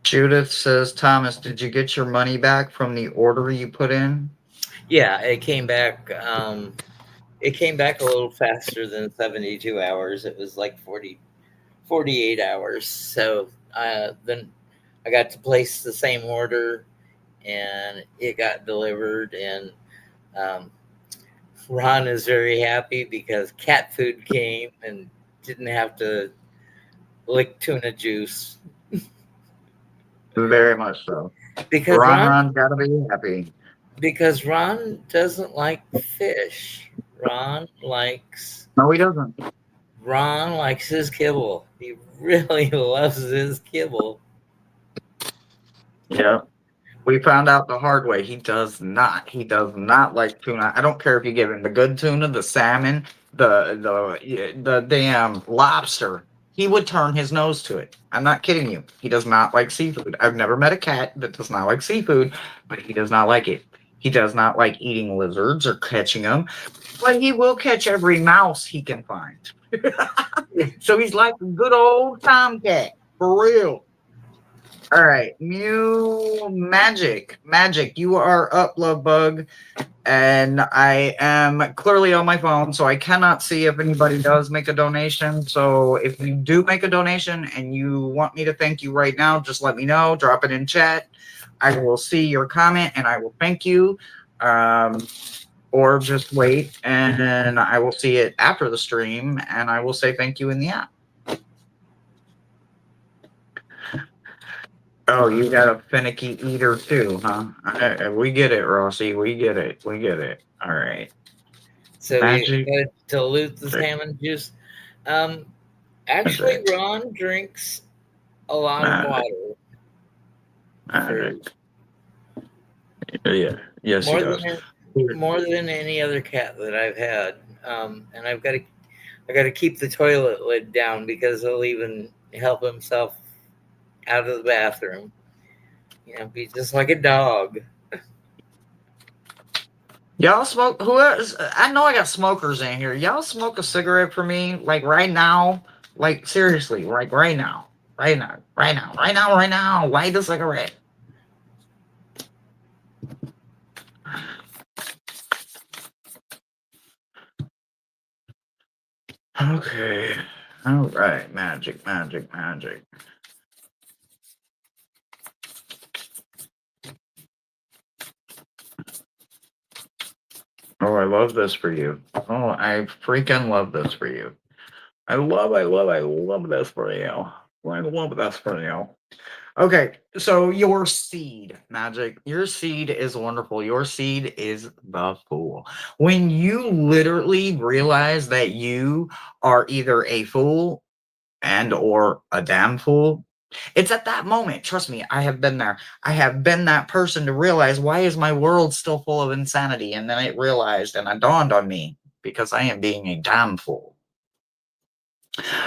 Judith says, Thomas, did you get your money back from the order you put in? Yeah, it came back. It came back a little faster than 72 hours. It was like 48 hours. So then I got to place the same order and it got delivered. And um, Ron is very happy because cat food came and didn't have to lick tuna juice. Very much so. Because Ron gotta be happy. because Ron doesn't like fish. Ron likes No, he doesn't. Ron likes his kibble. He really loves his kibble. Yeah. We found out the hard way. He does not. He does not like tuna. I don't care if you give him the good tuna, the salmon, the damn lobster. He would turn his nose to it. I'm not kidding you. He does not like seafood. I've never met a cat that does not like seafood, but he does not like it. He does not like eating lizards or catching them, but he will catch every mouse he can find. So he's like a good old tomcat, for real. All right, Mew Magic. You are up, love bug. And I am clearly on my phone, so I cannot see if anybody does make a donation. So if you do make a donation and you want me to thank you right now, just let me know. Drop it in chat. I will see your comment and I will thank you. Or just wait and I will see it after the stream and I will say thank you in the app. Oh, you got a finicky eater too, huh? We get it, Rossi. We get it. All right. So Magic. we got to dilute the salmon juice. Actually, Magic. Ron drinks a lot of water. Magic. Yeah. Yes, he does. More than any other cat that I've had. And I got to keep the toilet lid down because he'll even help himself out of the bathroom. You know, be just like a dog. Y'all smoke? Who else? I know I got smokers in here. Y'all smoke a cigarette for me, like right now? Like seriously, like right now, right now. Light a cigarette. Okay. All right. Magic, magic, magic. Oh, I love this for you. Oh, I freaking love this for you. I love this for you. I love this for you. Okay, so your seed, Magic. Your seed is wonderful. Your seed is the Fool. When you literally realize that you are either a fool and or a damn fool, it's at that moment. Trust me, I have been there. I have been that person to realize, why is my world still full of insanity? And then it realized and it dawned on me, because I am being a damn fool.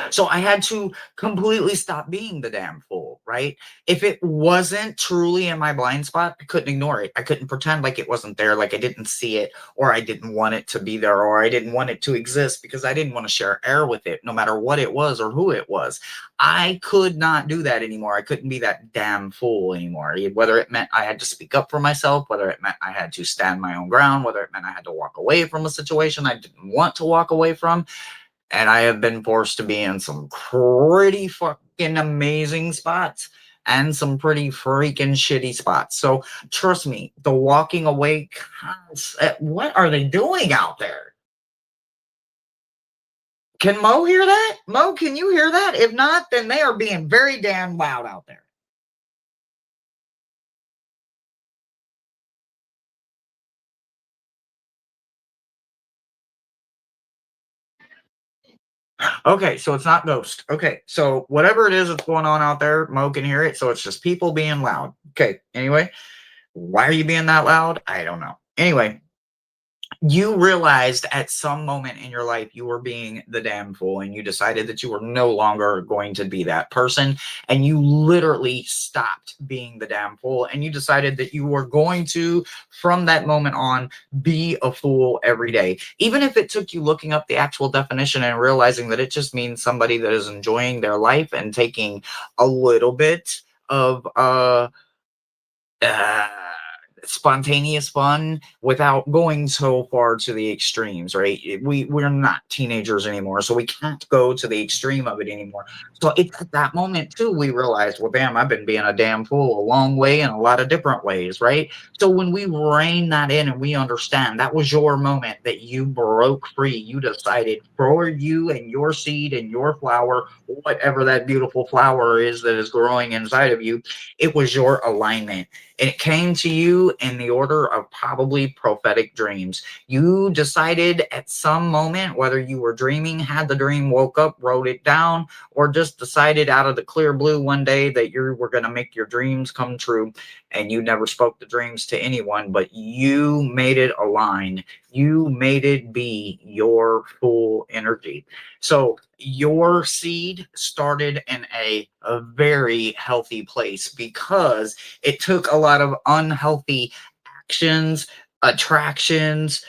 So I had to completely stop being the damn fool, right? If it wasn't truly in my blind spot, I couldn't ignore it. I couldn't pretend like it wasn't there, like I didn't see it, or I didn't want it to be there, or I didn't want it to exist, because I didn't want to share air with it, no matter what it was or who it was. I could not do that anymore. I couldn't be that damn fool anymore. Whether it meant I had to speak up for myself, whether it meant I had to stand my own ground, whether it meant I had to walk away from a situation I didn't want to walk away from. And I have been forced to be in some pretty fucking amazing spots and some pretty freaking shitty spots. So trust me, the walking away, what are they doing out there? Can Mo hear that? Mo, can you hear that? If not, then they are being very damn loud out there. Okay, so it's not ghost. Okay, so whatever it is that's going on out there, Mo can hear it. So it's just people being loud. Okay, anyway, why are you being that loud? I don't know. Anyway, you realized at some moment in your life you were being the damn fool, and you decided that you were no longer going to be that person, and you literally stopped being the damn fool, and you decided that you were going to, from that moment on, be a fool every day, even if it took you looking up the actual definition and realizing that it just means somebody that is enjoying their life and taking a little bit of uh spontaneous fun without going so far to the extremes, right? We're not teenagers anymore, so we can't go to the extreme of it anymore. So it's at that moment too we realized, well, damn, I've been being a damn fool a long way in a lot of different ways, right? So when we rein that in and we understand that was your moment, that you broke free, you decided for you and your seed and your flower, whatever that beautiful flower is that is growing inside of you, it was your alignment. And it came to you in the order of probably prophetic dreams. You decided at some moment, whether you were dreaming, had the dream, woke up, wrote it down, or just decided out of the clear blue one day that you were going to make your dreams come true. And you never spoke the dreams to anyone, but you made it align. You made it be your full energy. So your seed started in a very healthy place, because it took a lot of unhealthy actions, attractions,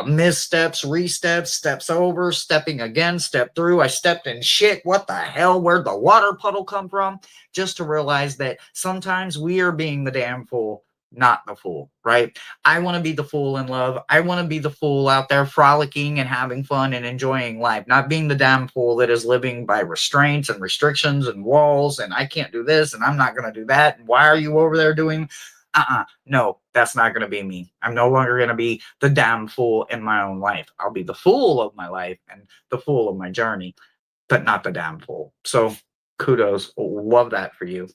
missteps, resteps, steps over, stepping again, step through. I stepped in shit. What the hell? Where'd the water puddle come from? Just to realize that sometimes we are being the damn fool, not the fool, right? I want to be the fool in love. I want to be the fool out there frolicking and having fun and enjoying life, not being the damn fool that is living by restraints and restrictions and walls, and I can't do this and I'm not going to do that. And why are you over there doing? No, that's not going to be me. I'm no longer going to be the damn fool in my own life. I'll be the fool of my life and the fool of my journey, but not the damn fool. So kudos. Love that for you.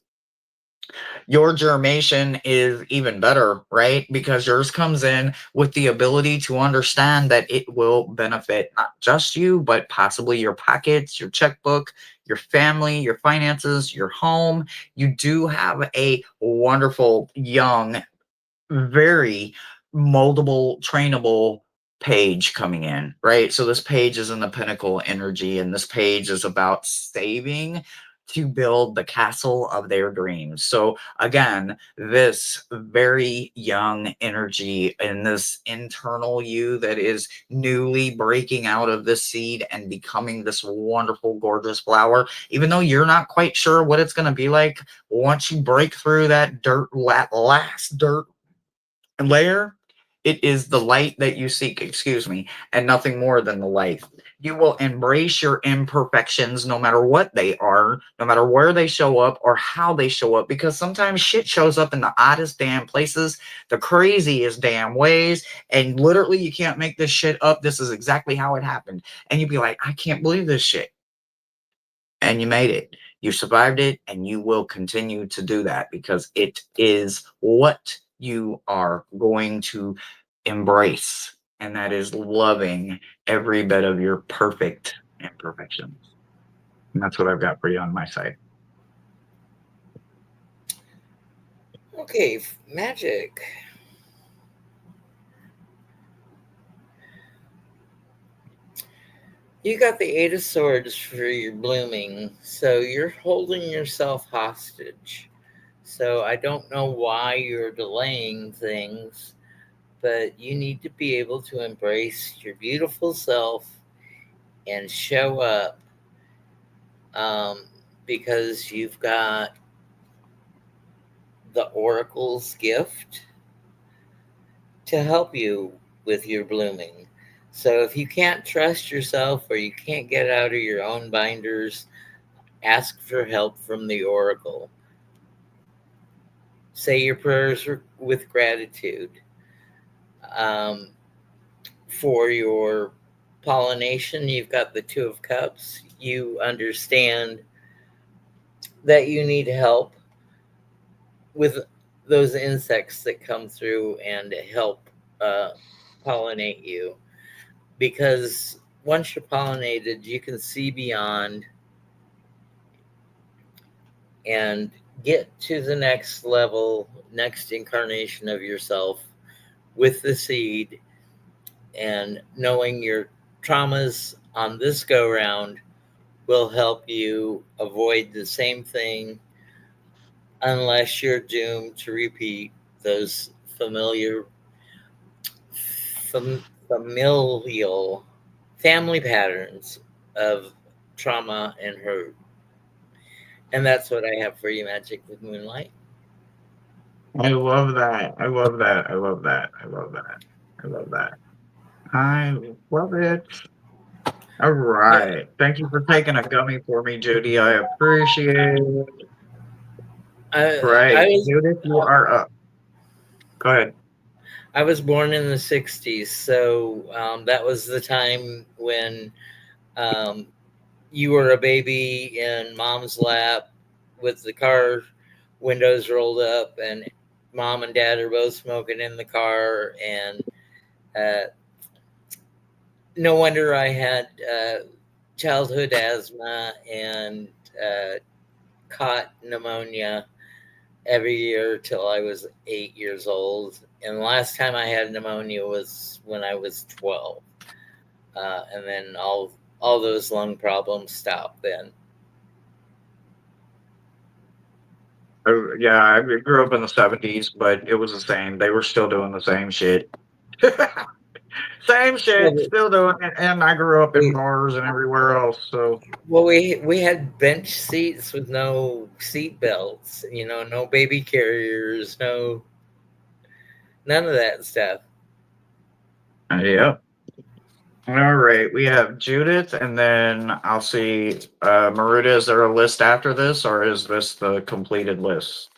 Your germation is even better, right? Because yours comes in with the ability to understand that it will benefit not just you, but possibly your pockets, your checkbook, your family, your finances, your home. You do have a wonderful, young, very moldable, trainable page coming in, right? So this page is in the pinnacle energy, and this page is about saving to build the castle of their dreams. So again, this very young energy and this internal you that is newly breaking out of this seed and becoming this wonderful, gorgeous flower, even though you're not quite sure what it's going to be like, once you break through that last dirt layer, it is the light that you seek, excuse me, and nothing more than the light. You will embrace your imperfections no matter what they are, no matter where they show up or how they show up, because sometimes shit shows up in the oddest damn places, the craziest damn ways, and literally you can't make this shit up. This is exactly how it happened. And you'd be like, I can't believe this shit. And you made it. You survived it, and you will continue to do that because it is what you are going to embrace. And that is loving every bit of your perfect imperfections. And that's what I've got for you on my side. Okay, magic. You got the Eight of Swords for your blooming, so you're holding yourself hostage. So I don't know why you're delaying things, but you need to be able to embrace your beautiful self and show up, because you've got the Oracle's gift to help you with your blooming. So if you can't trust yourself or you can't get out of your own binders, ask for help from the Oracle. Say your prayers with gratitude. For your pollination, you've got the Two of Cups. You understand that you need help with those insects that come through and help pollinate you. Because once you're pollinated, you can see beyond and get to the next level, next incarnation of yourself with the seed, and knowing your traumas on this go round will help you avoid the same thing, unless you're doomed to repeat those familial family patterns of trauma and hurt. And that's what I have for you, Magic with Moonlight. I love that. I love that. I love that. I love that. I love that. I love it. All right. Thank you for taking a gummy for me, Judy. I appreciate it. I Right. was Judith, you are up. Go ahead. I was born in the 60s, so that was the time when um, you were a baby in mom's lap with the car windows rolled up, and mom and dad are both smoking in the car. And no wonder I had childhood asthma and caught pneumonia every year till I was 8 years old. And the last time I had pneumonia was when I was 12. And then all those lung problems stopped then. Yeah, I grew up in the 70s, but it was the same. They were still doing the same shit. Same shit, still doing it. And I grew up in bars and everywhere else. So, Well, we had bench seats with no seat belts, no baby carriers, none of that stuff. yeah. All right. We have Judith, and then I'll see. Maruda, is there a list after this, or is this the completed list?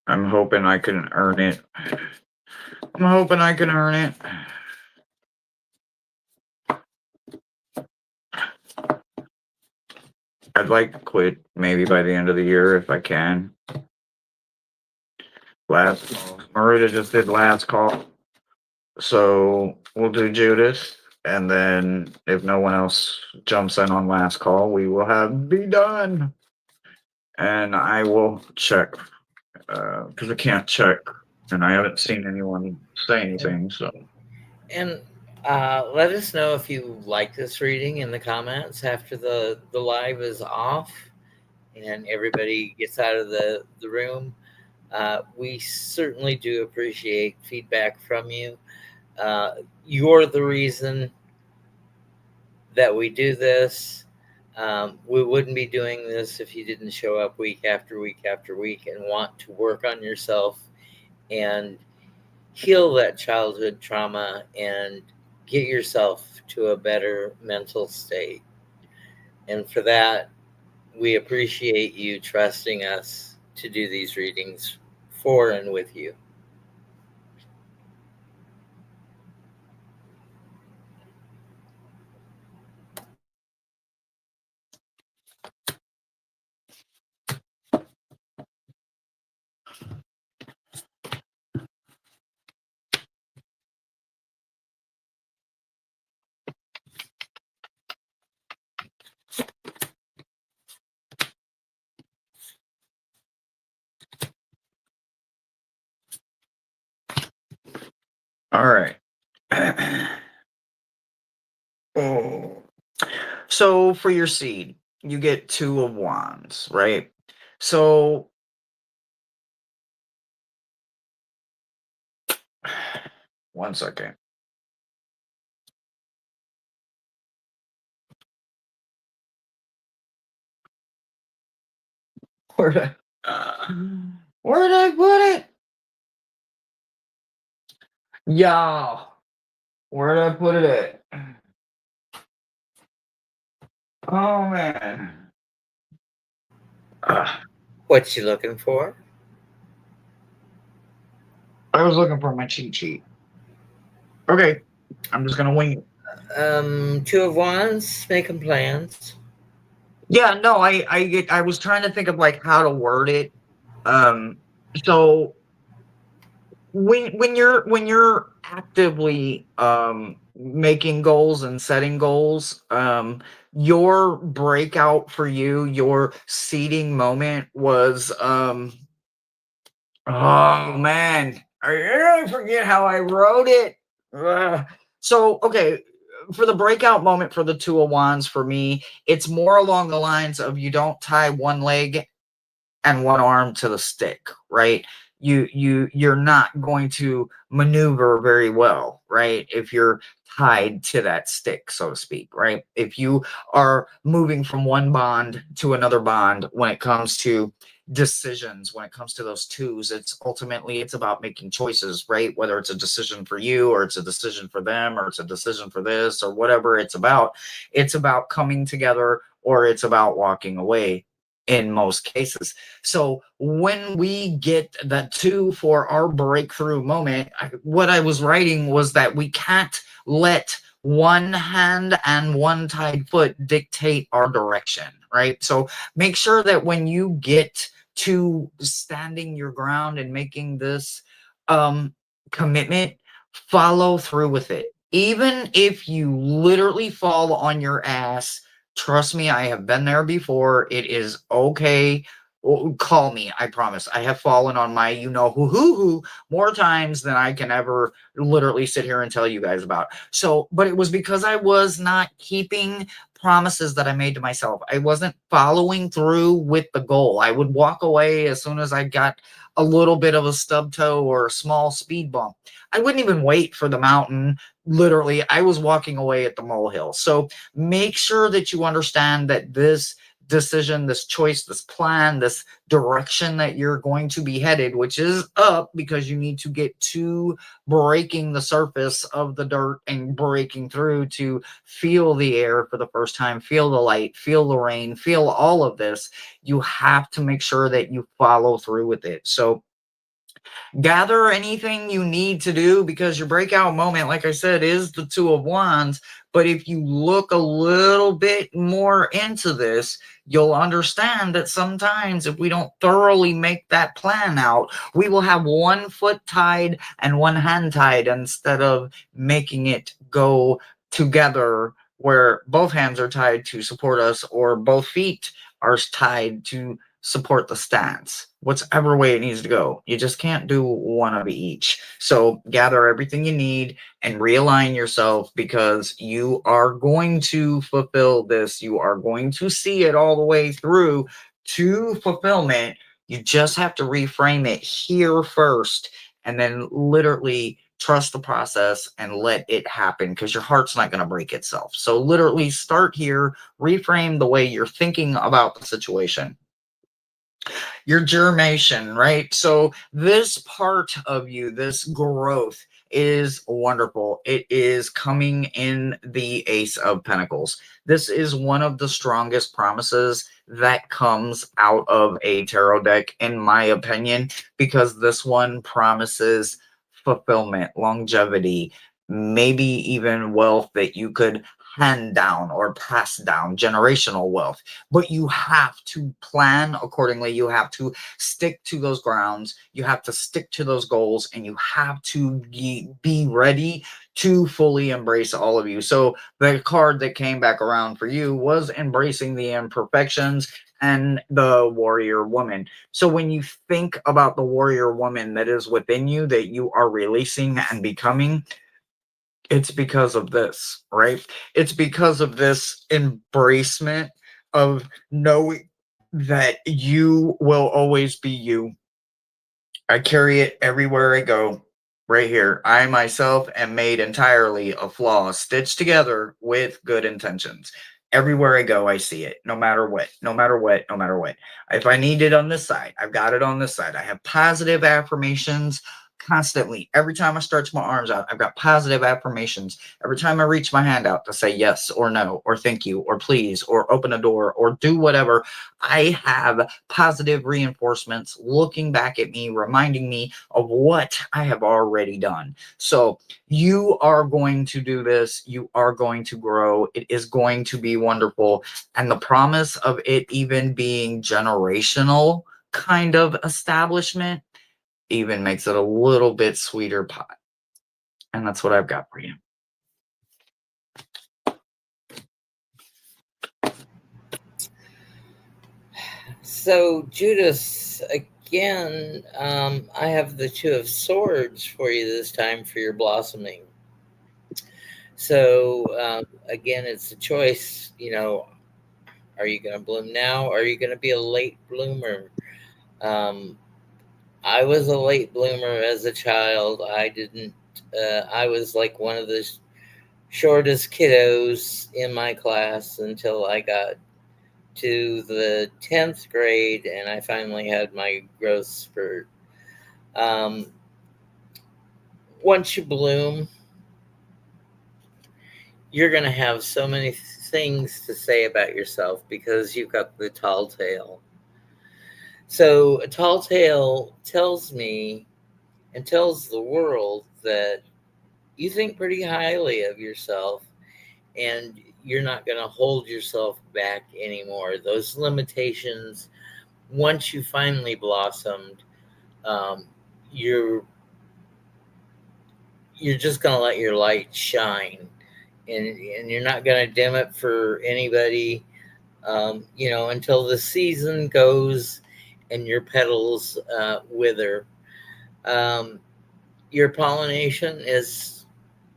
I'm hoping I can earn it. I'm hoping I can earn it. I'd like to quit maybe by the end of the year if I can. Last call. Maruda just did last call. So we'll do Judith. And then if no one else jumps in on last call, we will have be done. And I will check because I can't check and I haven't seen anyone say anything. So, And let us know if you like this reading in the comments after the live is off and everybody gets out of the room. We certainly do appreciate feedback from you. You're the reason that we do this. We wouldn't be doing this if you didn't show up week after week after week and want to work on yourself and heal that childhood trauma and get yourself to a better mental state. And for that, we appreciate you trusting us to do these readings for and with you. All right. Oh. So for your seed, you get 2 of Wands, right? So one second. Where'd where'd I put it? Y'all, where'd I put it at? Oh man. What you looking for? I was looking for my cheat sheet. Okay, I'm just gonna wing it. 2 of Wands, making plans. Yeah, no, I was trying to think of like how to word it. Um, so when you're actively making goals and setting goals, your breakout for you, your seeding moment was oh man, I really forget how I wrote it. So okay, for the breakout moment for the 2 of Wands for me, it's more along the lines of you don't tie one leg and one arm to the stick, right? You're not going to maneuver very well, right? If you're tied to that stick, so to speak, right? If you are moving from one bond to another bond when it comes to decisions, when it comes to those twos, it's about making choices, right? Whether it's a decision for you or it's a decision for them or it's a decision for this or whatever it's about coming together or it's about walking away in most cases. So when we get the 2 for our breakthrough moment, what I was writing was that we can't let one hand and one tied foot dictate our direction, right? So make sure that when you get to standing your ground and making this commitment, follow through with it. Even if you literally fall on your ass, trust me, I have been there before. It is okay. Call me. I promise. I have fallen on my who more times than I can ever literally sit here and tell you guys about. So, but it was because I was not keeping promises that I made to myself. I wasn't following through with the goal. I would walk away as soon as I got a little bit of a stub toe or a small speed bump. I wouldn't even wait for the mountain. Literally, I was walking away at the molehill. So make sure that you understand that this decision, this choice, this plan, this direction that you're going to be headed, which is up because you need to get to breaking the surface of the dirt and breaking through to feel the air for the first time, feel the light, feel the rain, feel all of this. You have to make sure that you follow through with it. So gather anything you need to do because your breakout moment, like I said, is the 2 of Wands. But if you look a little bit more into this, you'll understand that sometimes if we don't thoroughly make that plan out, we will have one foot tied and one hand tied instead of making it go together where both hands are tied to support us or both feet are tied to support the stance, whichever way it needs to go. You just can't do one of each. So gather everything you need and realign yourself because you are going to fulfill this. You are going to see it all the way through to fulfillment. You just have to reframe it here first and then literally trust the process and let it happen because your heart's not going to break itself. So literally start here, reframe the way you're thinking about the situation. your germination, right? So this part of you, this growth is wonderful. It is coming in the Ace of Pentacles. This is one of the strongest promises that comes out of a tarot deck, in my opinion, because this one promises fulfillment, longevity, maybe even wealth that you could hand down or pass down, generational wealth. But you have to plan accordingly. You have to stick to those grounds. You have to stick to those goals, and you have to be ready to fully embrace all of you. So the card that came back around for you was embracing the imperfections and the warrior woman. So when you think about the warrior woman that is within you, that you are releasing and becoming, it's because of this, right? It's because of this embracement of knowing that you will always be you. I carry it everywhere I go. Right here. I myself am made entirely of flaws stitched together with good intentions. Everywhere I go, I see it, no matter what, no matter what, no matter what. If I need it on this side, I've got it on this side. I have positive affirmations constantly. Every time I stretch my arms out, I've got positive affirmations. Every time I reach my hand out to say yes or no, or thank you, or please, or open a door, or do whatever, I have positive reinforcements looking back at me, reminding me of what I have already done. So you are going to do this. You are going to grow. It is going to be wonderful. And the promise of it even being generational kind of establishment even makes it a little bit sweeter pie. And that's what I've got for you. So, Judas, again, I have the Two of Swords for you this time for your blossoming. So, again, it's a choice. You know, are you going to bloom now? Or are you going to be a late bloomer? I was a late bloomer as a child. I was like one of the shortest kiddos in my class until I got to the 10th grade and I finally had my growth spurt. Once you bloom, you're going to have so many things to say about yourself because you've got the tall tale. So a tall tale tells me and tells the world that you think pretty highly of yourself and you're not going to hold yourself back anymore. Those limitations, once you finally blossomed, you're just going to let your light shine, and you're not going to dim it for anybody, until the season goes and your petals wither. Your pollination is,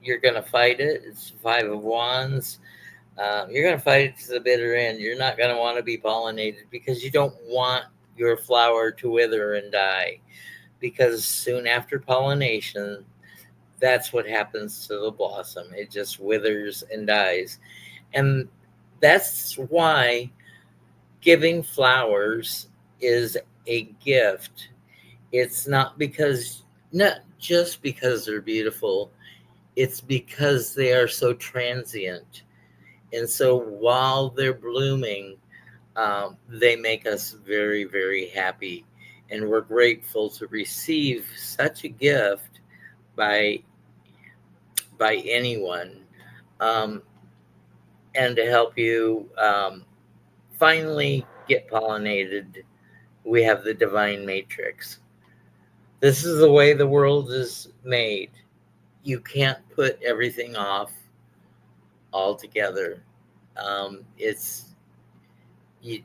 you're going to fight it. It's 5 of Wands. You're going to fight it to the bitter end. You're not going to want to be pollinated because you don't want your flower to wither and die, because soon after pollination, that's what happens to the blossom. It just withers and dies. And that's why giving flowers is a gift. It's not just because they're beautiful, it's because they are so transient. And so while they're blooming, they make us very, very happy. And we're grateful to receive such a gift by anyone, and to help you finally get pollinated. We have the divine matrix. This is the way the world is made. You can't put everything off altogether. It's you,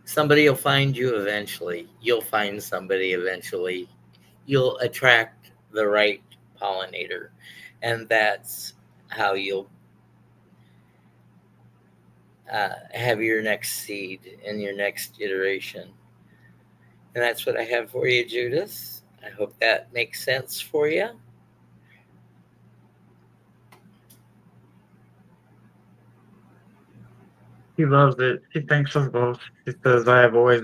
somebody will find you eventually. You'll find somebody eventually. You'll attract the right pollinator, and that's how you'll have your next seed and your next iteration. And that's what I have for you, Judith. I hope that makes sense for you. She loves it. She thanks us both. She says I have always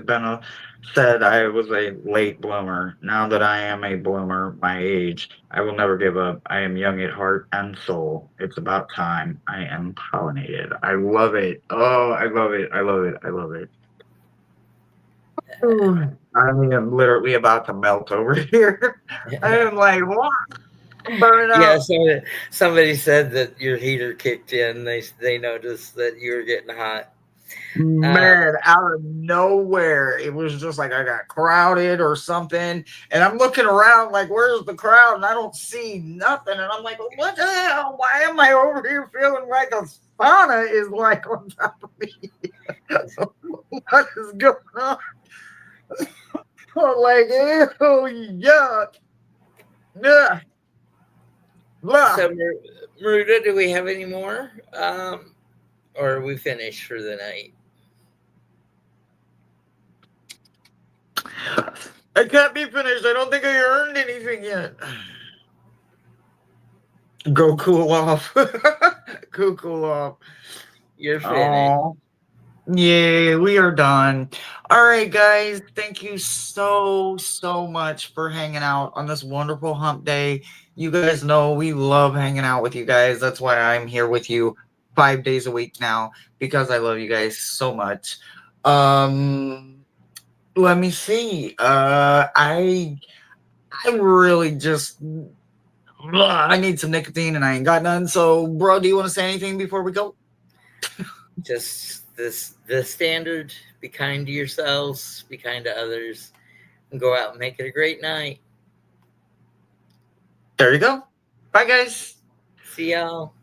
said I was a late bloomer. Now that I am a bloomer, my age, I will never give up. I am young at heart and soul. It's about time. I am pollinated. I love it. Oh, I love it. I love it. I love it. I mean, I'm literally about to melt over here. I am like, what? I'm burning Yeah, up. somebody said that your heater kicked in. They noticed that you were getting hot. Man, out of nowhere, it was just like I got crowded or something. And I'm looking around like, where's the crowd? And I don't see nothing. And I'm like, what the hell? Why am I over here feeling like a sauna is like on top of me? What is going on? I'm like, ew, yuck. Yeah. So, Maruda, do we have any more? Or are we finished for the night? I can't be finished. I don't think I earned anything yet. Go cool off. Go cool off. You're finished. Oh, yeah, we are done. All right, guys. Thank you so much for hanging out on this wonderful hump day. You guys know we love hanging out with you guys. That's why I'm here with you 5 days a week now, because I love you guys so much. Let me see. I really just I need some nicotine and I ain't got none. So, bro, do you want to say anything before we go? Just the standard: be kind to yourselves, be kind to others, and go out and make it a great night. There you go. Bye, guys. See y'all.